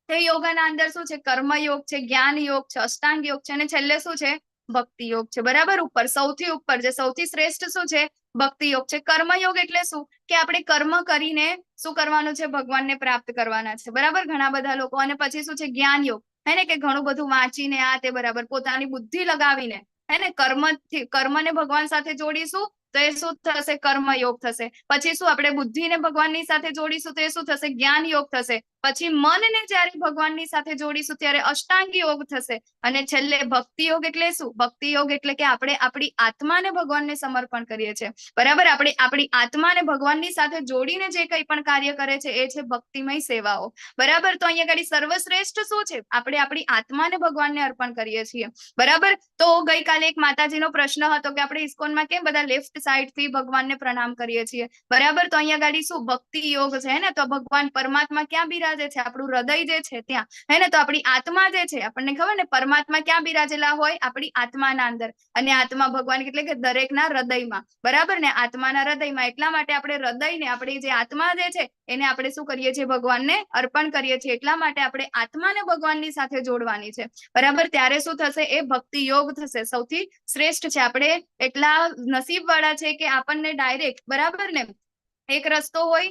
તે યોગાના અંદર શું છે? કર્મયોગ છે, જ્ઞાન યોગ છે, અષ્ટાંગ યોગ છે, અને છેલ્લે શું છે? ભક્તિ યોગ છે, બરાબર. ઉપર સૌથી ઉપર જે સૌથી શ્રેષ્ઠ શું છે? ભક્તિ યોગ છે. કર્મયોગ એટલે શું? કે આપણે કર્મ કરીને શું કરવાનું છે? ભગવાનને પ્રાપ્ત કરવાના છે, બરાબર. ઘણા બધા લોકો. અને પછી શું છે? જ્ઞાન યોગ, હે ને, કે ઘણું બધું વાંચીને આ તે, બરાબર, પોતાની બુદ્ધિ લગાવીને, હે ને, કર્મને ભગવાન સાથે જોડીશું તો એ શું થશે? કર્મયોગ થશે. પછી શું? આપણે બુદ્ધિને ભગવાનની સાથે જોડીશું તો એ શું થશે? જ્ઞાન યોગ થશે. પછી મનને જ્યારે ભગવાનની સાથે જોડીશું ત્યારે અષ્ટાંગ યોગ થશે. અને છેલ્લે ભક્તિ યોગ એટલે શું? ભક્તિ યોગ એટલે કે આપણે આપણી આત્માને ભગવાનને સમર્પણ કરીએ છીએ, બરાબર. આપણે આપણી આત્માને ભગવાનની સાથે જોડીને જે કંઈ પણ કાર્ય કરે છે એ છે ભક્તિમય સેવાઓ, બરાબર. તો અહીંયા આગળ સર્વશ્રેષ્ઠ શું છે? આપણે આપણી આત્માને ભગવાનને અર્પણ કરીએ છીએ, બરાબર. તો ગઈકાલે એક માતાજીનો પ્રશ્ન હતો કે આપણે ઇસ્કોનમાં કેમ બધા લેફ્ટ સાઈડ થી ભગવાનને પ્રણામ કરીએ છીએ, બરાબર. તો અહીંયા આગળ શું? ભક્તિ યોગ છે, ને, તો ભગવાન પરમાત્મા ક્યાં બિરાજે છે? આપણું હૃદય જે છે ત્યાં, હે ને. તો આપણી આત્મા જે છે, આપણને ખબર ને, પરમાત્મા ક્યાં બિરાજેલા હોય? આપણી આત્માના અંદર. અને આત્મા ભગવાન એટલે કે દરેકના હૃદયમાં, બરાબર ને, આત્માના હૃદયમાં. એટલા માટે આપણે હૃદયને, આપણી જે આત્મા જે છે એને આપણે શું કરીએ છીએ? ભગવાનને અર્પણ કરીએ છીએ. એટલા માટે આપણે આત્માને ભગવાનની સાથે જોડવાની છે, બરાબર. ત્યારે શું થશે? એ ભક્તિ યોગ થશે. સૌથી શ્રેષ્ઠ છે. આપણે એટલા નસીબ વાળા છે કે આપણને ડાયરેક્ટ, બરાબર ને, એક રસ્તો હોય,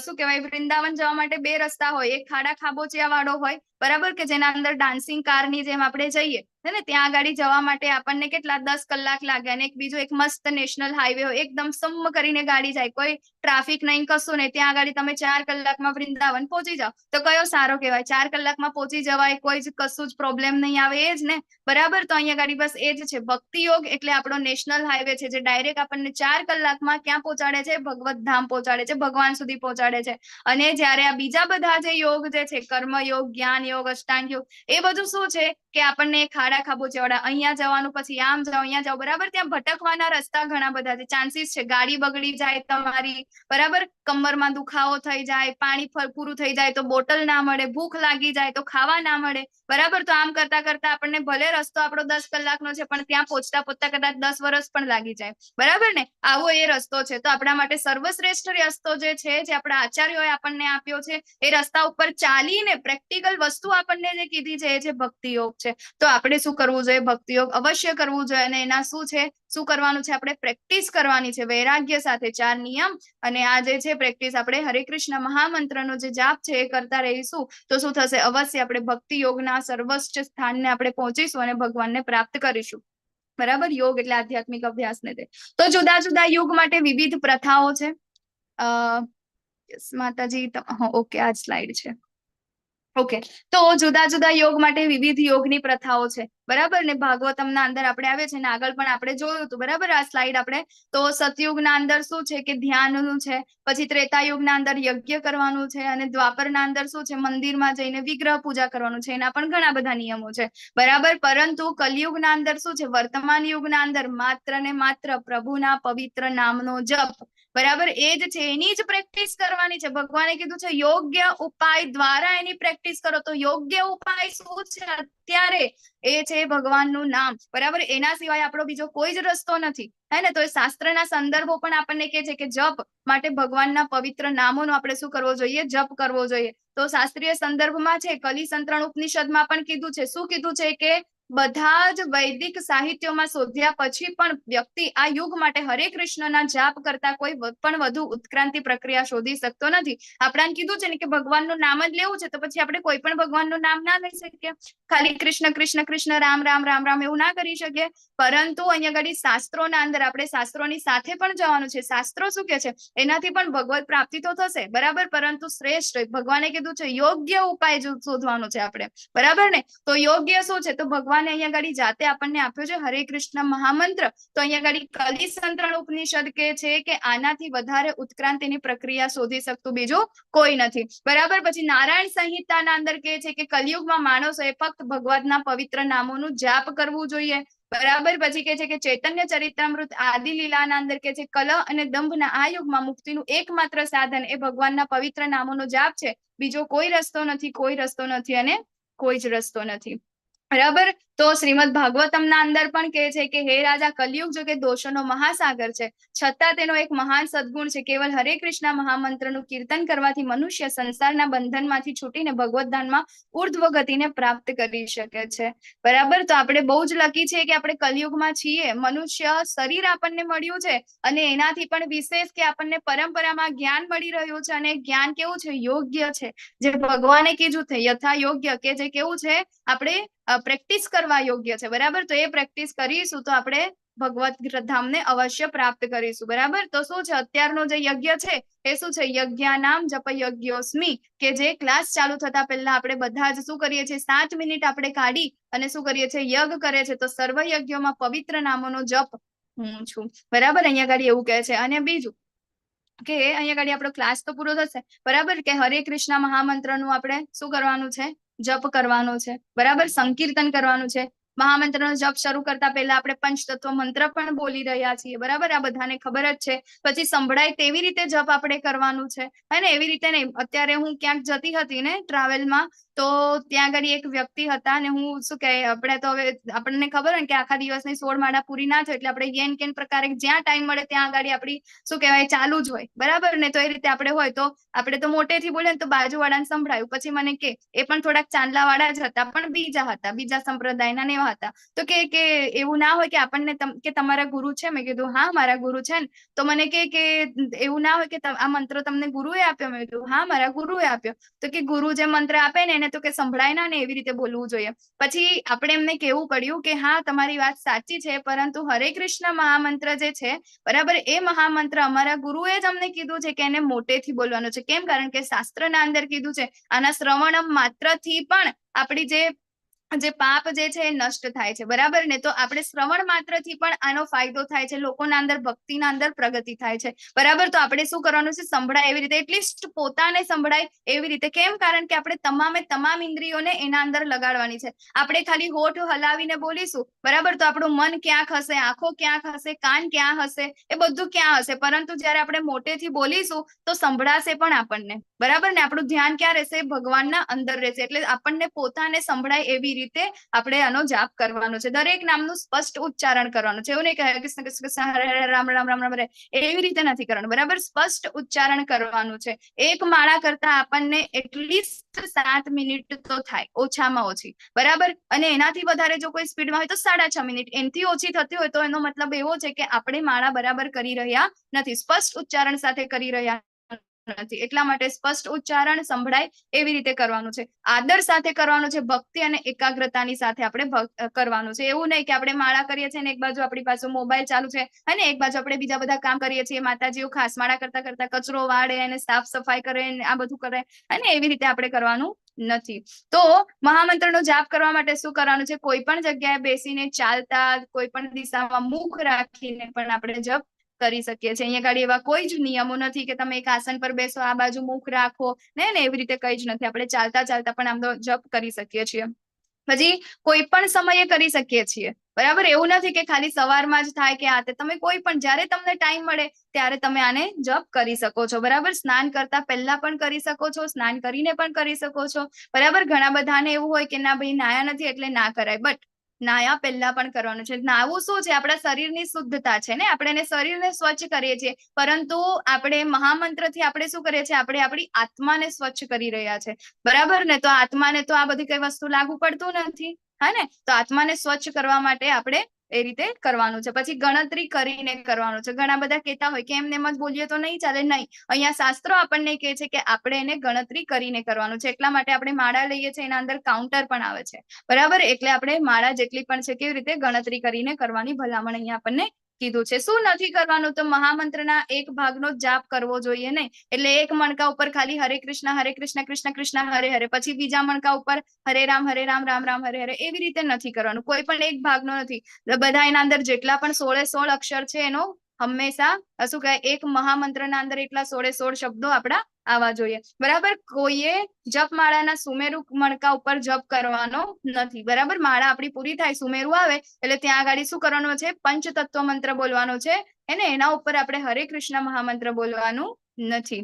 શું કહેવાય, વૃંદાવન જવા માટે બે રસ્તા હોય. એક ખાડા ખાબોચિયા વાળો હોય, બરાબર, કે જેના અંદર ડાન્સિંગ કારની જેમ આપણે જઈએ, ને, ત્યાં આગળ જવા માટે આપણને કેટલા 10 કલાક લાગે. અને એક બીજો એક મસ્ત નેશનલ હાઈવે હોય, એકદમ સમ કરીને ગાડી જાય, કોઈ ટ્રાફિક નહીં, કશું નહીં. ત્યાં આગળ તમે 4 કલાકમાં વૃંદાવન પહોંચી જાઓ તો કયો સારો કહેવાય? 4 કલાકમાં પહોંચી જવાય, કોઈ જ કશું જ પ્રોબ્લેમ નહીં આવે, એ જ ને, બરાબર. તો અહીંયા આગળ બસ એ જ છે. ભક્તિ યોગ એટલે આપણો નેશનલ હાઈવે છે, જે ડાયરેક્ટ આપણને 4 કલાકમાં ક્યાં પહોંચાડે છે? ભગવત ધામ પહોંચાડે છે, ભગવાન સુધી પહોંચાડે છે. અને જ્યારે આ બીજા બધા જે યોગ જે છે, કર્મયોગ, જ્ઞાન યોગ, અષ્ટાંગ યોગ, એ બધું શું છે? કે આપણને ખાડા ખાબોચિયાવાળા, અહીંયા જવાનું, પછી આમ જાઓ, અહીંયા જાઓ, બરાબર. ત્યાં ભટકવાના રસ્તા ઘણા બધા છે, ચાન્સીસ છે ગાડી બગડી જાય તમારી, બરાબર, કમરમાં દુખાવો થઈ જાય, પાણી પૂરું થઈ જાય તો બોટલ ના મળે, ભૂખ લાગી જાય તો ખાવા ના મળે, બરાબર. તો આમ કરતા કરતા આપણને ભલે રસ્તો આપણો 10 કલાકનો છે, પણ ત્યાં પહોંચતા પહોંચતા કદાચ 10 વર્ષ પણ લાગી જાય, બરાબર ને. આવો એ રસ્તો છે. તો આપણા માટે સર્વશ્રેષ્ઠ રસ્તો જે છે, જે આપણા આચાર્યોએ આપણને આપ્યો છે, એ રસ્તા ઉપર ચાલીને પ્રેક્ટિકલ વસ્તુ આપણને જે કીધી છે એ છે ભક્તિ યોગ છે. તો આપણે શું કરવું જોઈએ? ભક્તિ યોગ અવશ્ય કરવું જોઈએ. અને એના શું છે? શું કરવાનું છે? આપણે પ્રેક્ટિસ કરવાની છે વૈરાગ્ય સાથે, 4 નિયમ. અને આ જે છે પ્રેક્ટિસ, આપણે હરે કૃષ્ણ મહામંત્રનો જે જાપ છે એ કરતા રહીશું તો શું થશે? અવશ્ય આપણે ભક્તિ યોગના સર્વોચ્ચ સ્થાનને આપણે પહોંચીશું અને ભગવાનને પ્રાપ્ત કરીશું, બરાબર. યોગ એટલે આધ્યાત્મિક અભ્યાસને તે. તો જુદા જુદા યુગ માટે વિવિધ પ્રથાઓ છે. માતાજી, ઓકે, આ સ્લાઇડ છે. ઓકે, તો જુદા જુદા યોગ માટે વિવિધ યોગની પ્રથાઓ છે, બરાબર ને. ભાગવતમના અંદર આપણે આવે છે, ને આગળ પણ આપણે જોયું હતું, બરાબર. આ સ્લાઇડ આપણે તો સતયુગના અંદર શું છે? કે ધ્યાનનું છે. પછી ત્રેતાયુગના અંદર યજ્ઞ કરવાનું છે. અને દ્વાપરના અંદર શું છે? મંદિરમાં જઈને વિગ્રહ પૂજા કરવાનું છે. એના પણ ઘણા બધા નિયમો છે, બરાબર. પરંતુ કલયુગના અંદર શું છે? વર્તમાન યુગના અંદર માત્ર ને માત્ર પ્રભુના પવિત્ર નામનો જપ, બરાબર, એ જ છે. એની જ પ્રેક્ટિસ કરવાની છે. ભગવાને કીધું છે યોગ્ય ઉપાય દ્વારા એની પ્રેક્ટિસ કરો. તો યોગ્ય ઉપાય શું છે અત્યારે? એ છે ભગવાનનું નામ, બરાબર. એના સિવાય આપણો બીજો કોઈ જ રસ્તો નથી, હે ને. તો એ શાસ્ત્રના સંદર્ભો પણ આપણને કહે છે કે જપ માટે ભગવાનના પવિત્ર નામોનો આપણે શું કરવો જોઈએ? જપ કરવો જોઈએ. તો શાસ્ત્રીય સંદર્ભમાં છે, કલી સંતરણ ઉપનિષદમાં પણ કીધું છે. શું કીધું છે? કે બધા જ વૈદિક સાહિત્યોમાં શોધ્યા પછી પણ વ્યક્તિ આ યુગ માટે હરે કૃષ્ણના જાપ કરતા કોઈ પણ વધુ ઉત્ક્રાંતિ પ્રક્રિયા શોધી શકતો નથી. આપણાને કીધું છે ને કે ભગવાનનું નામ જ લેવું છે, તો પછી આપણે કોઈ પણ ભગવાનનું નામ ના લઈ શકીએ. ખાલી કૃષ્ણ કૃષ્ણ કૃષ્ણ, રામ રામ રામ રામ એવું ના કરી શકીએ. પરંતુ અહીંયા આગળ શાસ્ત્રોના અંદર આપણે શાસ્ત્રોની સાથે પણ જવાનું છે. શાસ્ત્રો શું કે છે? એનાથી પણ ભગવત પ્રાપ્તિ તો થશે, બરાબર. પરંતુ શ્રેષ્ઠ ભગવાને કીધું છે યોગ્ય ઉપાય શોધવાનો છે આપણે, બરાબર ને. તો યોગ્ય શું છે? તો ભગવાને અહીંયા આગળ જાતે આપણને આપ્યો છે હરે કૃષ્ણ મહામંત્ર. તો અહીંયા આગળ કલી સંતરણ ઉપનિષદ કે છે કે આનાથી વધારે ઉત્ક્રાંતિની પ્રક્રિયા શોધી શકતું બીજું કોઈ નથી, બરાબર. પછી નારાયણ સંહિતાના અંદર કે છે કે કલયુગમાં માણસોએ ફક્ત ભગવાનના પવિત્ર નામોનું જાપ કરવું જોઈએ, બરાબર. પછી કે છે કે ચૈતન્ય ચરિતામૃત આદિ લીલાના અંદર કે છે કલહ અને દંભના આ યુગમાં મુક્તિનું એકમાત્ર સાધન એ ભગવાનના પવિત્ર નામોનો જાપ છે. બીજો કોઈ રસ્તો નથી, કોઈ રસ્તો નથી અને કોઈ જ રસ્તો નથી, બરાબર. તો શ્રીમદ ભાગવતમના અંદર પણ કહે છે કે હે રાજા, કલિયુગ જો કે દોષોનો મહાસાગર છે, છતાં તેનો એક મહાન સદગુણ છે, કેવલ હરે કૃષ્ણ મહામંત્રનું કીર્તન કરવાથી મનુષ્ય સંસારના બંધનમાંથી છૂટીને ભગવદ્ધામમાં ઉર્ધ્વ ગતિને પ્રાપ્ત કરી શકે છે. બરાબર, તો આપણે બહુ જ લકી છે કે આપણે કલિયુગમાં છીએ. મનુષ્ય શરીર આપણને મળ્યું છે અને એનાથી પણ વિશેષ કે આપણને પરંપરામાં જ્ઞાન મળી રહ્યું છે, અને જ્ઞાન કેવું છે? યોગ્ય છે, જે ભગવાને કીધું છે યથા યોગ્ય, કે જે કેવું છે આપણે પ્રેક્ટિસ કરવા યોગ્ય છે. બરાબર, તો એ પ્રેક્ટિસ કરીશું તો આપણે ભગવત ધામને અવશ્ય પ્રાપ્ત કરીશું. બરાબર, તો શું છે અત્યારનો જે યજ્ઞ છે એ શું છે? યજ્ઞાનામ જપ યજ્ઞોસ્મી, કે જે ક્લાસ ચાલુ થતા પહેલા આપણે બધા જ શું કરીએ છીએ? 7 મિનિટ આપણે કાઢી અને શું કરીએ છીએ? યજ્ઞ કરે છે. તો સર્વ યજ્ઞોમાં પવિત્ર નામોનો જપ હું છું. બરાબર, અહીંયા ગાડી એવું કહે છે. અને બીજું કે અહીંયા ગાડી આપણો ક્લાસ તો પૂરો થશે. બરાબર, કે હરે કૃષ્ણ મહામંત્રનું આપણે શું કરવાનું છે? જપ કરવાનો છે. બરાબર, સંકીર્તન કરવાનું છે. મહામંત્રનો જપ શરૂ કરતા પહેલા આપણે પંચતત્વ મંત્ર પણ બોલી રહ્યા છીએ. બરાબર, આ બધાને ખબર જ છે. પછી સંભળાય તેવી રીતે જપ આપણે કરવાનું છે, અને એવી રીતે નહીં. અત્યારે હું ક્યાંક જતી હતી ને ટ્રાવેલમાં, તો ત્યાં આગળ એક વ્યક્તિ હતા, અને હું શું કહે, આપણે તો હવે આપણને ખબર હોય કે આખા દિવસની 16 માળા પૂરી ના થાય, એટલે આપણે યેન કેન પ્રકારે જ્યાં ટાઈમ મળે ત્યાં આગળ આપણી શું કહેવાય ચાલુ જ હોય. બરાબર ને, તો એ રીતે આપણે હોય તો આપણે તો મોટેથી બોલે તો બાજુવાળાને સંભળાયું. પછી મને કે એ પણ થોડાક ચાંદલા વાળા જ હતા, પણ બીજા હતા, બીજા સંપ્રદાયના ને એવા હતા. તો કે એવું ના હોય કે આપણને કે તમારા ગુરુ છે? મેં કીધું હા મારા ગુરુ છે ને. તો મને કે એવું ના હોય કે આ મંત્ર તમને ગુરુએ આપ્યો? મેં કીધું હા મારા ગુરુએ આપ્યો. તો કે ગુરુ જે મંત્ર આપે ને એને તો કે સંભળાય ના ને, એવી રીતે બોલવું જોઈએ. પછી આપણે એમને કેવું પડ્યું કે હા તમારી વાત સાચી છે, પરંતુ હરે કૃષ્ણ મહામંત્ર જે છે, બરાબર, એ મહામંત્ર અમારા ગુરુએ જ અમને કીધું છે કે એને મોટેથી બોલવાનું છે. કેમ? કારણ કે શાસ્ત્રના અંદર કીધું છે આના શ્રવણ માત્રથી પણ આપણી જે પાપ જે છે એ નષ્ટ થાય છે. બરાબર ને, તો આપણે શ્રવણ માત્રથી પણ આનો ફાયદો થાય છે, લોકોના અંદર ભક્તિના અંદર પ્રગતિ થાય છે. બરાબર, તો આપણે શું કરવાનું છે? સંભળાય એવી રીતે, એટલીસ્ટ પોતાને સંભળાય એવી રીતે. કેમ? કારણ કે આપણે તમામ ઇન્દ્રિયોને એના અંદર લગાડવાની છે. આપણે ખાલી હોઠ હલાવીને બોલીશું, બરાબર, તો આપણું મન ક્યાંક હશે, આંખો ક્યાંક હશે, કાન ક્યાં હશે, એ બધું ક્યાં હશે. પરંતુ જયારે આપણે મોટેથી બોલીશું તો સંભળાશે પણ આપણને. બરાબર ને, આપણું ધ્યાન ક્યાં રહેશે? ભગવાનના અંદર રહેશે. એટલે આપણને પોતાને સંભળાય એવી રીતે આપણે આનો જાપ કરવાનો છે. દરેક નામનું સ્પષ્ટ ઉચ્ચારણ કરવાનું છે. એવું નહીં કહે કૃષ્ણ કૃષ્ણ કૃષ્ણ હરે હરે રામ રામ રામ રામ હરે, એવી રીતે નથી કરવાનું. બરાબર, સ્પષ્ટ ઉચ્ચારણ કરવાનું છે. એક માળા કરતા આપણને એટલીસ્ટ 7 મિનિટ તો થાય, ઓછામાં ઓછી. બરાબર, અને એનાથી વધારે જો કોઈ સ્પીડમાં હોય તો 6.5 મિનિટ. એનાથી ઓછી થતી હોય તો એનો મતલબ એવો છે કે આપણે માળા બરાબર કરી રહ્યા નથી, સ્પષ્ટ ઉચ્ચારણ સાથે કરી રહ્યા નથી. એટલા માટે સ્પષ્ટ ઉચ્ચારણ સંભળાય એવી રીતે કરવાનું છે. આદર સાથે કરવાનું છે, ભક્તિ અને એકાગ્રતાની સાથે આપણે કરવાનું છે. એવું નહીં કે આપણે માળા કરીએ છીએ ને એક બાજુ આપણી પાસે મોબાઈલ ચાલુ છે અને એક બાજુ આપણે બીજા બધા કામ કરીએ છીએ. માતાજીઓ ખાસ માળા કરતા કરતા કચરો વાળે અને સાફ સફાઈ કરે, આ બધું કરે, અને એવી રીતે આપણે કરવાનું નથી. તો મહામંત્રનો જાપ કરવા માટે શું કરવાનું છે? કોઈ પણ જગ્યાએ બેસીને, ચાલતા, કોઈ પણ દિશામાં મુખ રાખીને પણ આપણે જપ કરી શકીએ છીએ. અહીંયા ગાડી એવા કોઈ જ નિયમો નથી કે તમે એક આસન પર બેસો, આ બાજુ મુખ રાખો ને એવી રીતે કઈ જ નથી. આપણે ચાલતા ચાલતા પણ આમ જપ કરી શકીએ છીએ. પછી કોઈ પણ સમયે કરી શકીએ છીએ. બરાબર, એવું નથી કે ખાલી સવારમાં જ થાય કે આ તે. તમે કોઈ પણ જયારે તમને ટાઈમ મળે ત્યારે તમે આને જપ કરી શકો છો. બરાબર, સ્નાન કરતા પહેલા પણ કરી શકો છો, સ્નાન કરીને પણ કરી શકો છો. બરાબર, ઘણા બધાને એવું હોય કે ના ભાઈ નાયા નથી એટલે ના કરાય, બટ નાયા પહેલા પણ કરવાનું છે. નાવું શું છે? આપણા શરીરની શુદ્ધતા છે ને, આપણે એને શરીરને સ્વચ્છ કરીએ છીએ, પરંતુ આપણે મહામંત્રથી આપણે શું કરીએ છીએ? આપણે આપણી આત્માને સ્વચ્છ કરી રહ્યા છે. બરાબર ને, તો આત્માને તો આ બધી કઈ વસ્તુ લાગુ પડતું નથી, હા ને. તો આત્માને સ્વચ્છ કરવા માટે આપણે એ રીતે કરવાનું છે. પછી ગણતરી કરીને કરવાનું છે. ઘણા બધા કહેતા હોય કે એમને એમ જ બોલીએ તો નહીં ચાલે. નહીં, અહીંયા શાસ્ત્રો આપણને કહે છે કે આપણે એને ગણતરી કરીને કરવાનું છે. એટલા માટે આપણે માળા લઈએ છીએ, એના અંદર કાઉન્ટર પણ આવે છે. બરાબર, એટલે આપણે માળા જેટલી પણ છે કેવી રીતે ગણતરી કરીને કરવાની ભલામણ અહીંયા આપણને કીધું છે. શું નથી કરવાનું? તો મહામંત્રના એક ભાગનો જાપ કરવો જોઈએ નહીં. એટલે એક મણકા ઉપર ખાલી હરે કૃષ્ણ કૃષ્ણ કૃષ્ણ હરે હરે, પછી બીજા મણકા ઉપર હરે રામ રામ રામ હરે હરે, એવી રીતે નથી કરવાનું. કોઈ પણ એક ભાગનો નથી. બધા એના અંદર જેટલા પણ 16 અક્ષર છે એનો હંમેશા શું કહે, એક મહામંત્રના અંદર એટલા 16 શબ્દો આપણા આવવા જોઈએ. બરાબર, કોઈએ જપમાળાના સુમેરુ મણકા ઉપર જપ કરવાનો નથી. બરાબર, માળા આપણી પૂરી થાય, સુમેરુ આવે એટલે ત્યાં આગળ શું કરવાનું છે? પંચતત્વ મંત્ર બોલવાનો છે, એને એના ઉપર આપણે હરે કૃષ્ણ મહામંત્ર બોલવાનું નથી.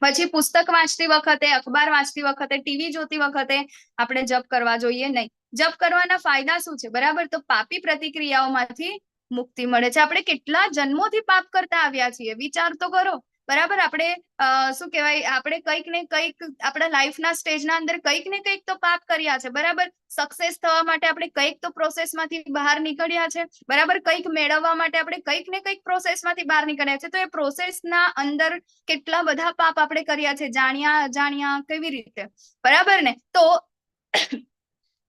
પછી પુસ્તક વાંચતી વખતે, અખબાર વાંચતી વખતે, ટીવી જોતી વખતે આપણે જપ કરવા જોઈએ નહીં. જપ કરવાના ફાયદા શું છે? બરાબર, તો પાપી પ્રતિક્રિયાઓમાંથી મુક્તિ મળે છે. આપણે કેટલા જન્મોથી પાપ કરતા આવ્યા છીએ, વિચાર તો કરો. બરાબર, આપણે શું કહેવાય, આપણે કંઈક ને કંઈક આપણા લાઈફના સ્ટેજના અંદર કંઈક ને કંઈક તો પાપ કર્યા છે. બરાબર, સક્સેસ થવા માટે આપણે કંઈક તો પ્રોસેસમાંથી બહાર નીકળ્યા છે. બરાબર, કંઈક મેળવવા માટે આપણે કંઈક ને કંઈક પ્રોસેસમાંથી બહાર નીકળ્યા છે. તો એ પ્રોસેસના અંદર કેટલા બધા પાપ આપણે કર્યા છે, જાણ્યા અજાણ્યા, કેવી રીતે? બરાબર ને? તો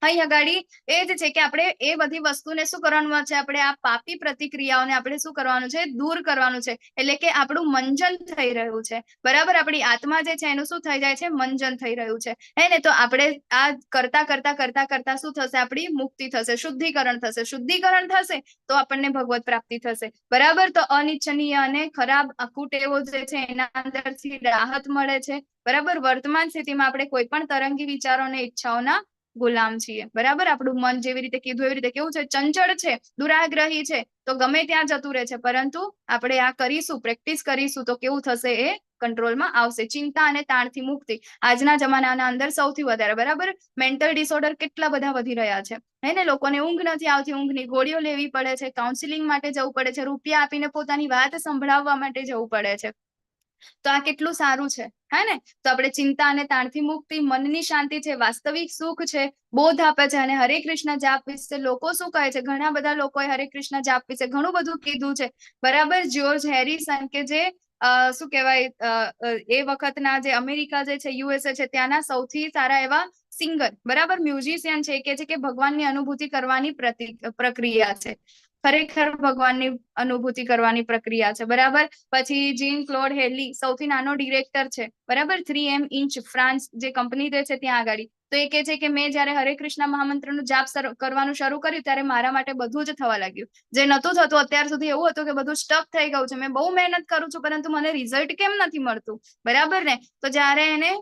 અહીં અગાડી એ જ છે કે આપણે એ બધી વસ્તુને શું કરવાનું છે? આપણે આ પાપી પ્રતિક્રિયાઓને આપણે શું કરવાનું છે? દૂર કરવાનું છે. એટલે કે આપણું મંજન થઈ રહ્યું છે. બરાબર, આપણી આત્મા જે છે એનું શું થઈ જાય છે? મંજન થઈ રહ્યું છે. હે ને? તો આપણે આ કરતા કરતા કરતા કરતા શું થશે? આપણી મુક્તિ થશે, શુદ્ધિકરણ થશે. શુદ્ધિકરણ થશે તો આપણને ભગવત પ્રાપ્તિ થશે. બરાબર, તો અનિચ્છનીય અને ખરાબ અકુટેવો જે છે એના અંદરથી રાહત મળે છે. બરાબર, વર્તમાન સ્થિતિમાં આપણે કોઈ પણ તરંગી વિચારો અને ઈચ્છાઓના ગુલામ છીએ. બરાબર, આપણું મન જેવી રીતે કીધું એવી રીતે કેવું છે? ચંચળ છે, દુરાગ્રહી છે, તો ગમે ત્યાં જતું રહે છે. પરંતુ આપણે આ કરીશું, પ્રેક્ટિસ કરીશું તો કેવું થશે? એ કંટ્રોલમાં આવશે. ચિંતા અને તાણથી મુક્તિ આજના જમાનાના અંદર સૌથી વધારે. બરાબર, મેન્ટલ ડિસઓર્ડર કેટલા બધા વધી રહ્યા છે. હે ને? લોકોને ઊંઘ નથી આવતી, ઊંઘની ગોળીઓ લેવી પડે છે, કાઉન્સિલિંગ માટે જવું પડે છે, રૂપિયા આપીને પોતાની વાત સંભળાવવા માટે જવું પડે છે. તો આ કેટલું સારું છે, હે ને? તો આપણે ચિંતા અને તાણથી મુક્તિ, મનની શાંતિ છે, વાસ્તવિક સુખ છે, બોધ આપે છે. અને હરે કૃષ્ણ જાપ વિશે લોકો શું કહે છે? ઘણા બધા લોકોએ હરે કૃષ્ણ જાપ વિશે ઘણું બધું કીધું છે. બરાબર, જ્યોર્જ હેરિસન કે જે શું કહેવાય, એ વખતના જે અમેરિકા જે છે, યુએસએ છે, ત્યાંના સૌથી સારા એવા સિંગર, બરાબર, મ્યુઝિશિયન છે, કે છે કે ભગવાનની અનુભૂતિ કરવાની પ્રક્રિયા છે. ખરેખર ભગવાનની અનુભૂતિ કરવાની પ્રક્રિયા છે. બરાબર, પછી જીન ક્લોડ હેલી સૌથી નાનો ડિરેક્ટર છે. બરાબર, 3M ઇંચ ફ્રાન્સ જે કંપની જે છે ત્યાં આગળ. તો એ કે છે કે મેં જયારે હરે કૃષ્ણ મહામંત્રનું જાપ કરવાનું શરૂ કર્યું ત્યારે મારા માટે બધું જ થવા લાગ્યું. જે નહોતું થતું અત્યાર સુધી, એવું હતું કે બધું સ્ટક થઈ ગયું છે, મેં બહુ મહેનત કરું છું પરંતુ મને રિઝલ્ટ કેમ નથી મળતું? બરાબર ને? તો જયારે એને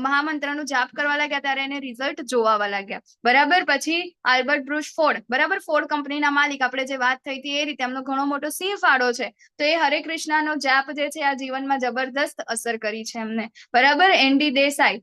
મહામંત્રનું જાપ કરવા લાગ્યા ત્યારે એને રિઝલ્ટ જોવા લાગ્યા. બરાબર, પછી આલ્બર્ટ બ્રુશ ફોર્ડ, બરાબર, ફોર્ડ કંપનીના માલિક, આપણે જે વાત થઈ હતી એ રીતે એમનો ઘણો મોટો સિંહ ફાળો છે. તો એ હરે કૃષ્ણનો જાપ જે છે આ જીવનમાં જબરદસ્ત અસર કરી છે એમને. બરાબર, એનડી દેસાઈ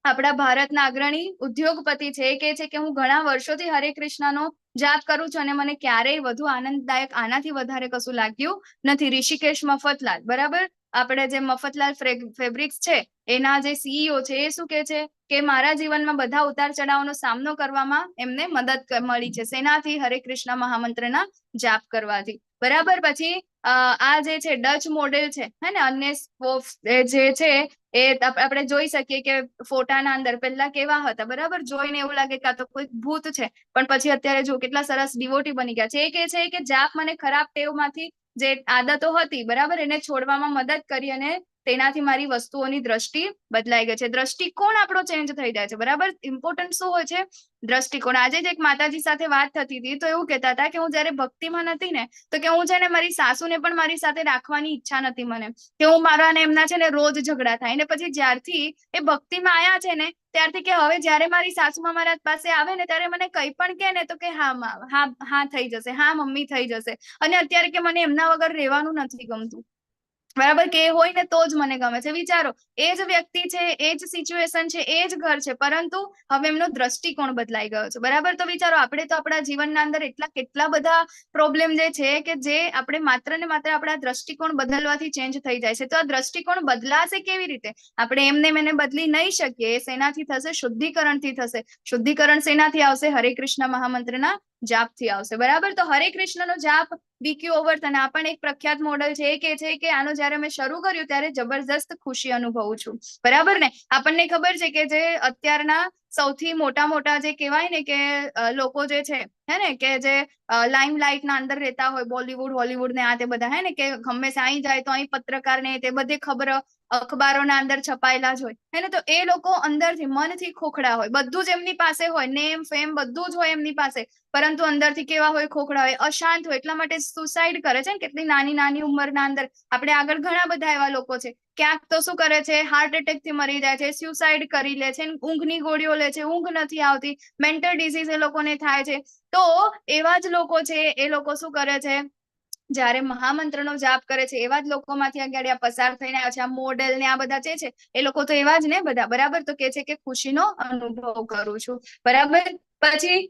આપણા ભારતના અગ્રણી ઉદ્યોગપતિ છે, એ કહે છે કે હું ઘણા વર્ષોથી હરે કૃષ્ણનો જાપ કરું છું અને મને ક્યારેય વધુ આનંદદાયક આનાથી વધારે કશું લાગ્યું નથી. ઋષિકેશ મફતલાલ, બરાબર, આપણે જે મફતલાલ ફેબ્રિક્સ છે એના જે સીઈઓ છે, એ શું કે છે કે મારા જીવનમાં બધા ઉતાર ચઢાવનો સામનો કરવામાં એમને મદદ મળી છે શેનાથી? હરે કૃષ્ણ મહામંત્રના જાપ કરવાથી. બરાબર, પછી આ જે છે ડચ મોડેલ છે, હે ને? અન્ય જે છે એ આપણે જોઈ શકીએ કે ફોટાના અંદર પહેલા કેવા હતા. બરાબર, જોઈને એવું લાગે કે આ તો કોઈ ભૂત છે, પણ પછી અત્યારે જો કેટલા સરસ ડિવોટી બની ગયા છે. એ કે છે કે જાપ મને ખરાબ ટેવમાંથી જે આદતો હતી, બરાબર, એને છોડવામાં મદદ કરી અને તેનાથી મારી વસ્તુઓની દ્રષ્ટિ બદલાઈ ગઈ છે. દ્રષ્ટિકોણ આપણો ચેન્જ થઈ જાય છે. બરાબર, ઇમ્પોર્ટન્ટ શું હોય છે? દ્રષ્ટિકોણ. આજે જ એક માતાજી સાથે વાત થતી હતી તો એવું કહેતા હતા કે હું જયારે ભક્તિમાં નથી ને, તો કે હું છે ને મારી સાસુને પણ મારી સાથે રાખવાની ઈચ્છા નથી મને, કે હું મારા અને એમના છે ને રોજ ઝઘડા થાય. ને પછી જ્યારથી એ ભક્તિમાં આયા છે ને ત્યારથી કે હવે જયારે મારી સાસુમાં મારા પાસે આવે ને ત્યારે મને કંઈ પણ કહે ને તો કે હા થઈ જશે, હા મમ્મી થઈ જશે. અને અત્યારે કે મને એમના વગર રહેવાનું નથી ગમતું. બરાબર, કે હોય ને તો જ મને ગમે છે. વિચારો, એ જ વ્યક્તિ છે, એ જ સિચ્યુએશન છે, એ જ ઘર છે, પરંતુ હવે એમનો દ્રષ્ટિકોણ બદલાઈ ગયો છે. બરાબર, તો વિચારો, આપણે તો આપણા જીવનના અંદર કેટલા બધા પ્રોબ્લેમ જે છે કે જે આપણે માત્ર ને માત્ર આપણા દ્રષ્ટિકોણ બદલવાથી ચેન્જ થઈ જાય છે. તો આ દ્રષ્ટિકોણ બદલાશે કેવી રીતે? આપણે એમને એને બદલી નહીં શકીએ. એ શેનાથી થશે? શુદ્ધિકરણથી થશે. શુદ્ધિકરણ શેનાથી આવશે? હરે કૃષ્ણ મહામંત્રના જાપથી આવશે. બરાબર, તો હરે કૃષ્ણનો જાપ બીક્યુ ઓવર્ટન આ પણ એક પ્રખ્યાત મોડલ છે. એ કે છે કે આનો જયારે મેં શરૂ કર્યું ત્યારે જબરજસ્ત ખુશી અનુભવું છું. બરાબર ને? આપણને ખબર છે કે જે અત્યારના સૌથી મોટા જે કહેવાય ને કે લોકો જે છે, હે ને, કે જે લાઇમલાઇટ ના અંદર રહેતા હોય, બોલીવુડ હોલીવુડ ને આ તે બધા, હે ને, કે હંમેશા અહીં જાય તો અહીં પત્રકાર ને તે બધી ખબર અખબારોના અંદર છપાયેલા જ હોય, હે ને? તો એ લોકો અંદરથી મનથી ખોખડા હોય, બધું જ એમની પાસે હોય, નેમ ફેમ બધું જ હોય એમની પાસે, પરંતુ અંદરથી કેવા હોય? ખોખડા હોય, અશાંત હોય. એટલા માટે સુસાઇડ કરે છે ને કેટલી નાની ઉંમરના અંદર. આપણે આગળ ઘણા બધા એવા લોકો છે, ક્યાંક તો શું કરે છે? હાર્ટ એટેક થી મરી જાય છે, સ્યુસાઇડ કરી લે છે, ઊંઘની ગોળીઓ લે છે, ઊંઘ નથી આવતી, મેન્ટલ ડિઝીઝ એ લોકોને થાય છે. તો એવા જ લોકો છે, એ લોકો શું કરે છે? જયારે મહામંત્રનો જાપ કરે છે એવા જ લોકોમાંથી આગળ પસાર થઈને આવ્યા છે. આ મોડેલ ને આ બધા જે છે એ લોકો તો એવા જ ને બધા. બરાબર, તો કે છે કે ખુશીનો અનુભવ કરું છું. બરાબર, પછી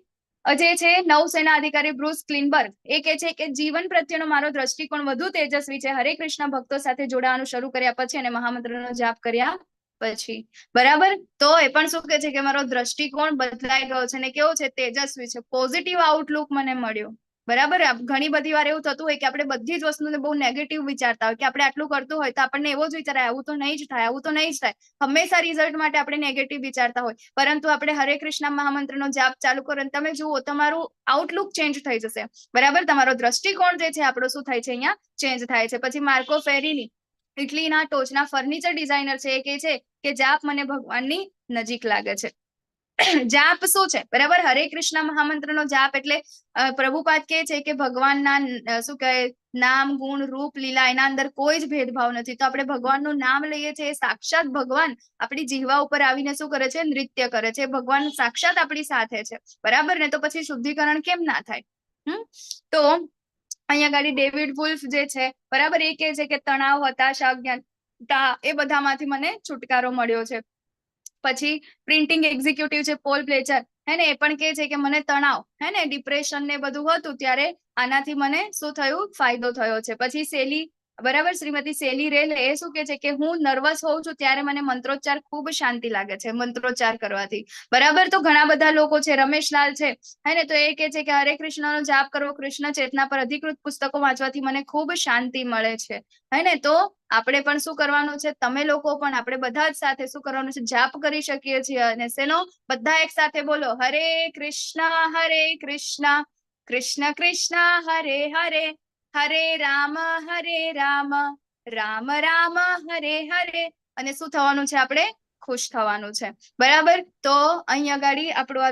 જે છે નૌસેના અધિકારી બ્રુસ ક્લિનબર્ગ એ કહે છે કે જીવન પ્રત્યેનો મારો દ્રષ્ટિકોણ વધુ તેજસ્વી છે હરે કૃષ્ણ ભક્તો સાથે જોડાવાનું શરૂ કર્યા પછી અને મહામંત્રનો જાપ કર્યા પછી. બરાબર. તો એ પણ શું કહે છે કે મારો દ્રષ્ટિકોણ બદલાઈ ગયો છે ને કેવો છે, તેજસ્વી છે, પોઝિટિવ આઉટલુક મને મળ્યો. બરાબર. ઘણી બધી વાર એવું થતું હોય કે આપણે બધી જ વસ્તુને બહુ નેગેટિવ વિચારતા હોય કે આપણે આટલું કરતું હોય તો આપણને એવો જ વિચાર આવું તો નહીં જ થાય, આવું તો નહીં જ થાય. હંમેશા રિઝલ્ટ માટે આપણે નેગેટિવ વિચારતા હોય, પરંતુ આપણે હરે કૃષ્ણ મહામંત્રનો જાપ ચાલુ કરો અને તમે જુઓ તમારું આઉટલુક ચેન્જ થઈ જશે. બરાબર. તમારો દ્રષ્ટિકોણ જે છે આપણો શું થાય છે, અહીંયા ચેન્જ થાય છે. પછી માર્કો ફેરીની ઇટલીના ટોચના ફર્નિચર ડિઝાઇનર છે એ કહે છે કે જાપ મને ભગવાનની નજીક લાગે છે. જાપ શું છે? બરાબર. હરે કૃષ્ણ મહામંત્રનો જાપ એટલે પ્રભુપાદ કહે છે કે ભગવાનના શું કહે નામ, ગુણ, રૂપ, લીલા એના અંદર કોઈ જ ભેદભાવ નથી. તો આપણે ભગવાનનું નામ લઈએ છીએ, સાક્ષાત ભગવાન આપણી જીહવા ઉપર આવીને શું કરે છે, નૃત્ય કરે છે. ભગવાન સાક્ષાત આપણી સાથે છે. બરાબર ને. તો પછી શુદ્ધિકરણ કેમ ના થાય? તો અહીંયા ગાડી ડેવિડ વુલ્ફ જે છે બરાબર એ કહે છે કે તણાવ, હતાશા, અજ્ઞાનતા એ બધામાંથી મને છુટકારો મળ્યો છે. પછી પ્રિન્ટિંગ એક્ઝિક્યુટિવ છે પોલ પ્લેચર હે ને એ પણ કહે છે કે મને તણાવ હે ને ડિપ્રેશન ને બધું હતું ત્યારે આનાથી મને શું થયું, ફાયદો થયો છે. પછી સેલી બરાબર શ્રીમતી સેલી રેલ એ શું કહે છે કે હું નર્વસ હોઉં છું ત્યારે મને મંત્રોચ્ચાર ખૂબ શાંતિ લાગે છે મંત્રોચ્ચાર કરવાથી. બરાબર. તો ઘણા બધા લોકો છે, રમેશલાલ છે હે ને તો એ કહે છે કે હરે કૃષ્ણનો જાપ કરવો, કૃષ્ણ ચેતના પર અધિકૃત પુસ્તકો વાંચવાથી મને ખૂબ શાંતિ મળે છે હે ને. તો આપણે પણ શું કરવાનું છે, તમે લોકો પણ આપણે બધા જ સાથે શું કરવાનું છે, જાપ કરી શકીએ છીએ. અને શેનો? બધા એક સાથે બોલો હરે કૃષ્ણ કૃષ્ણ કૃષ્ણ હરે હરે, હરે રામ રામ રામ હરે હરે. અને શું થવાનું છે, આપણે ખુશ થવાનું છે. બરાબર. તો અહીં આગળ આપણું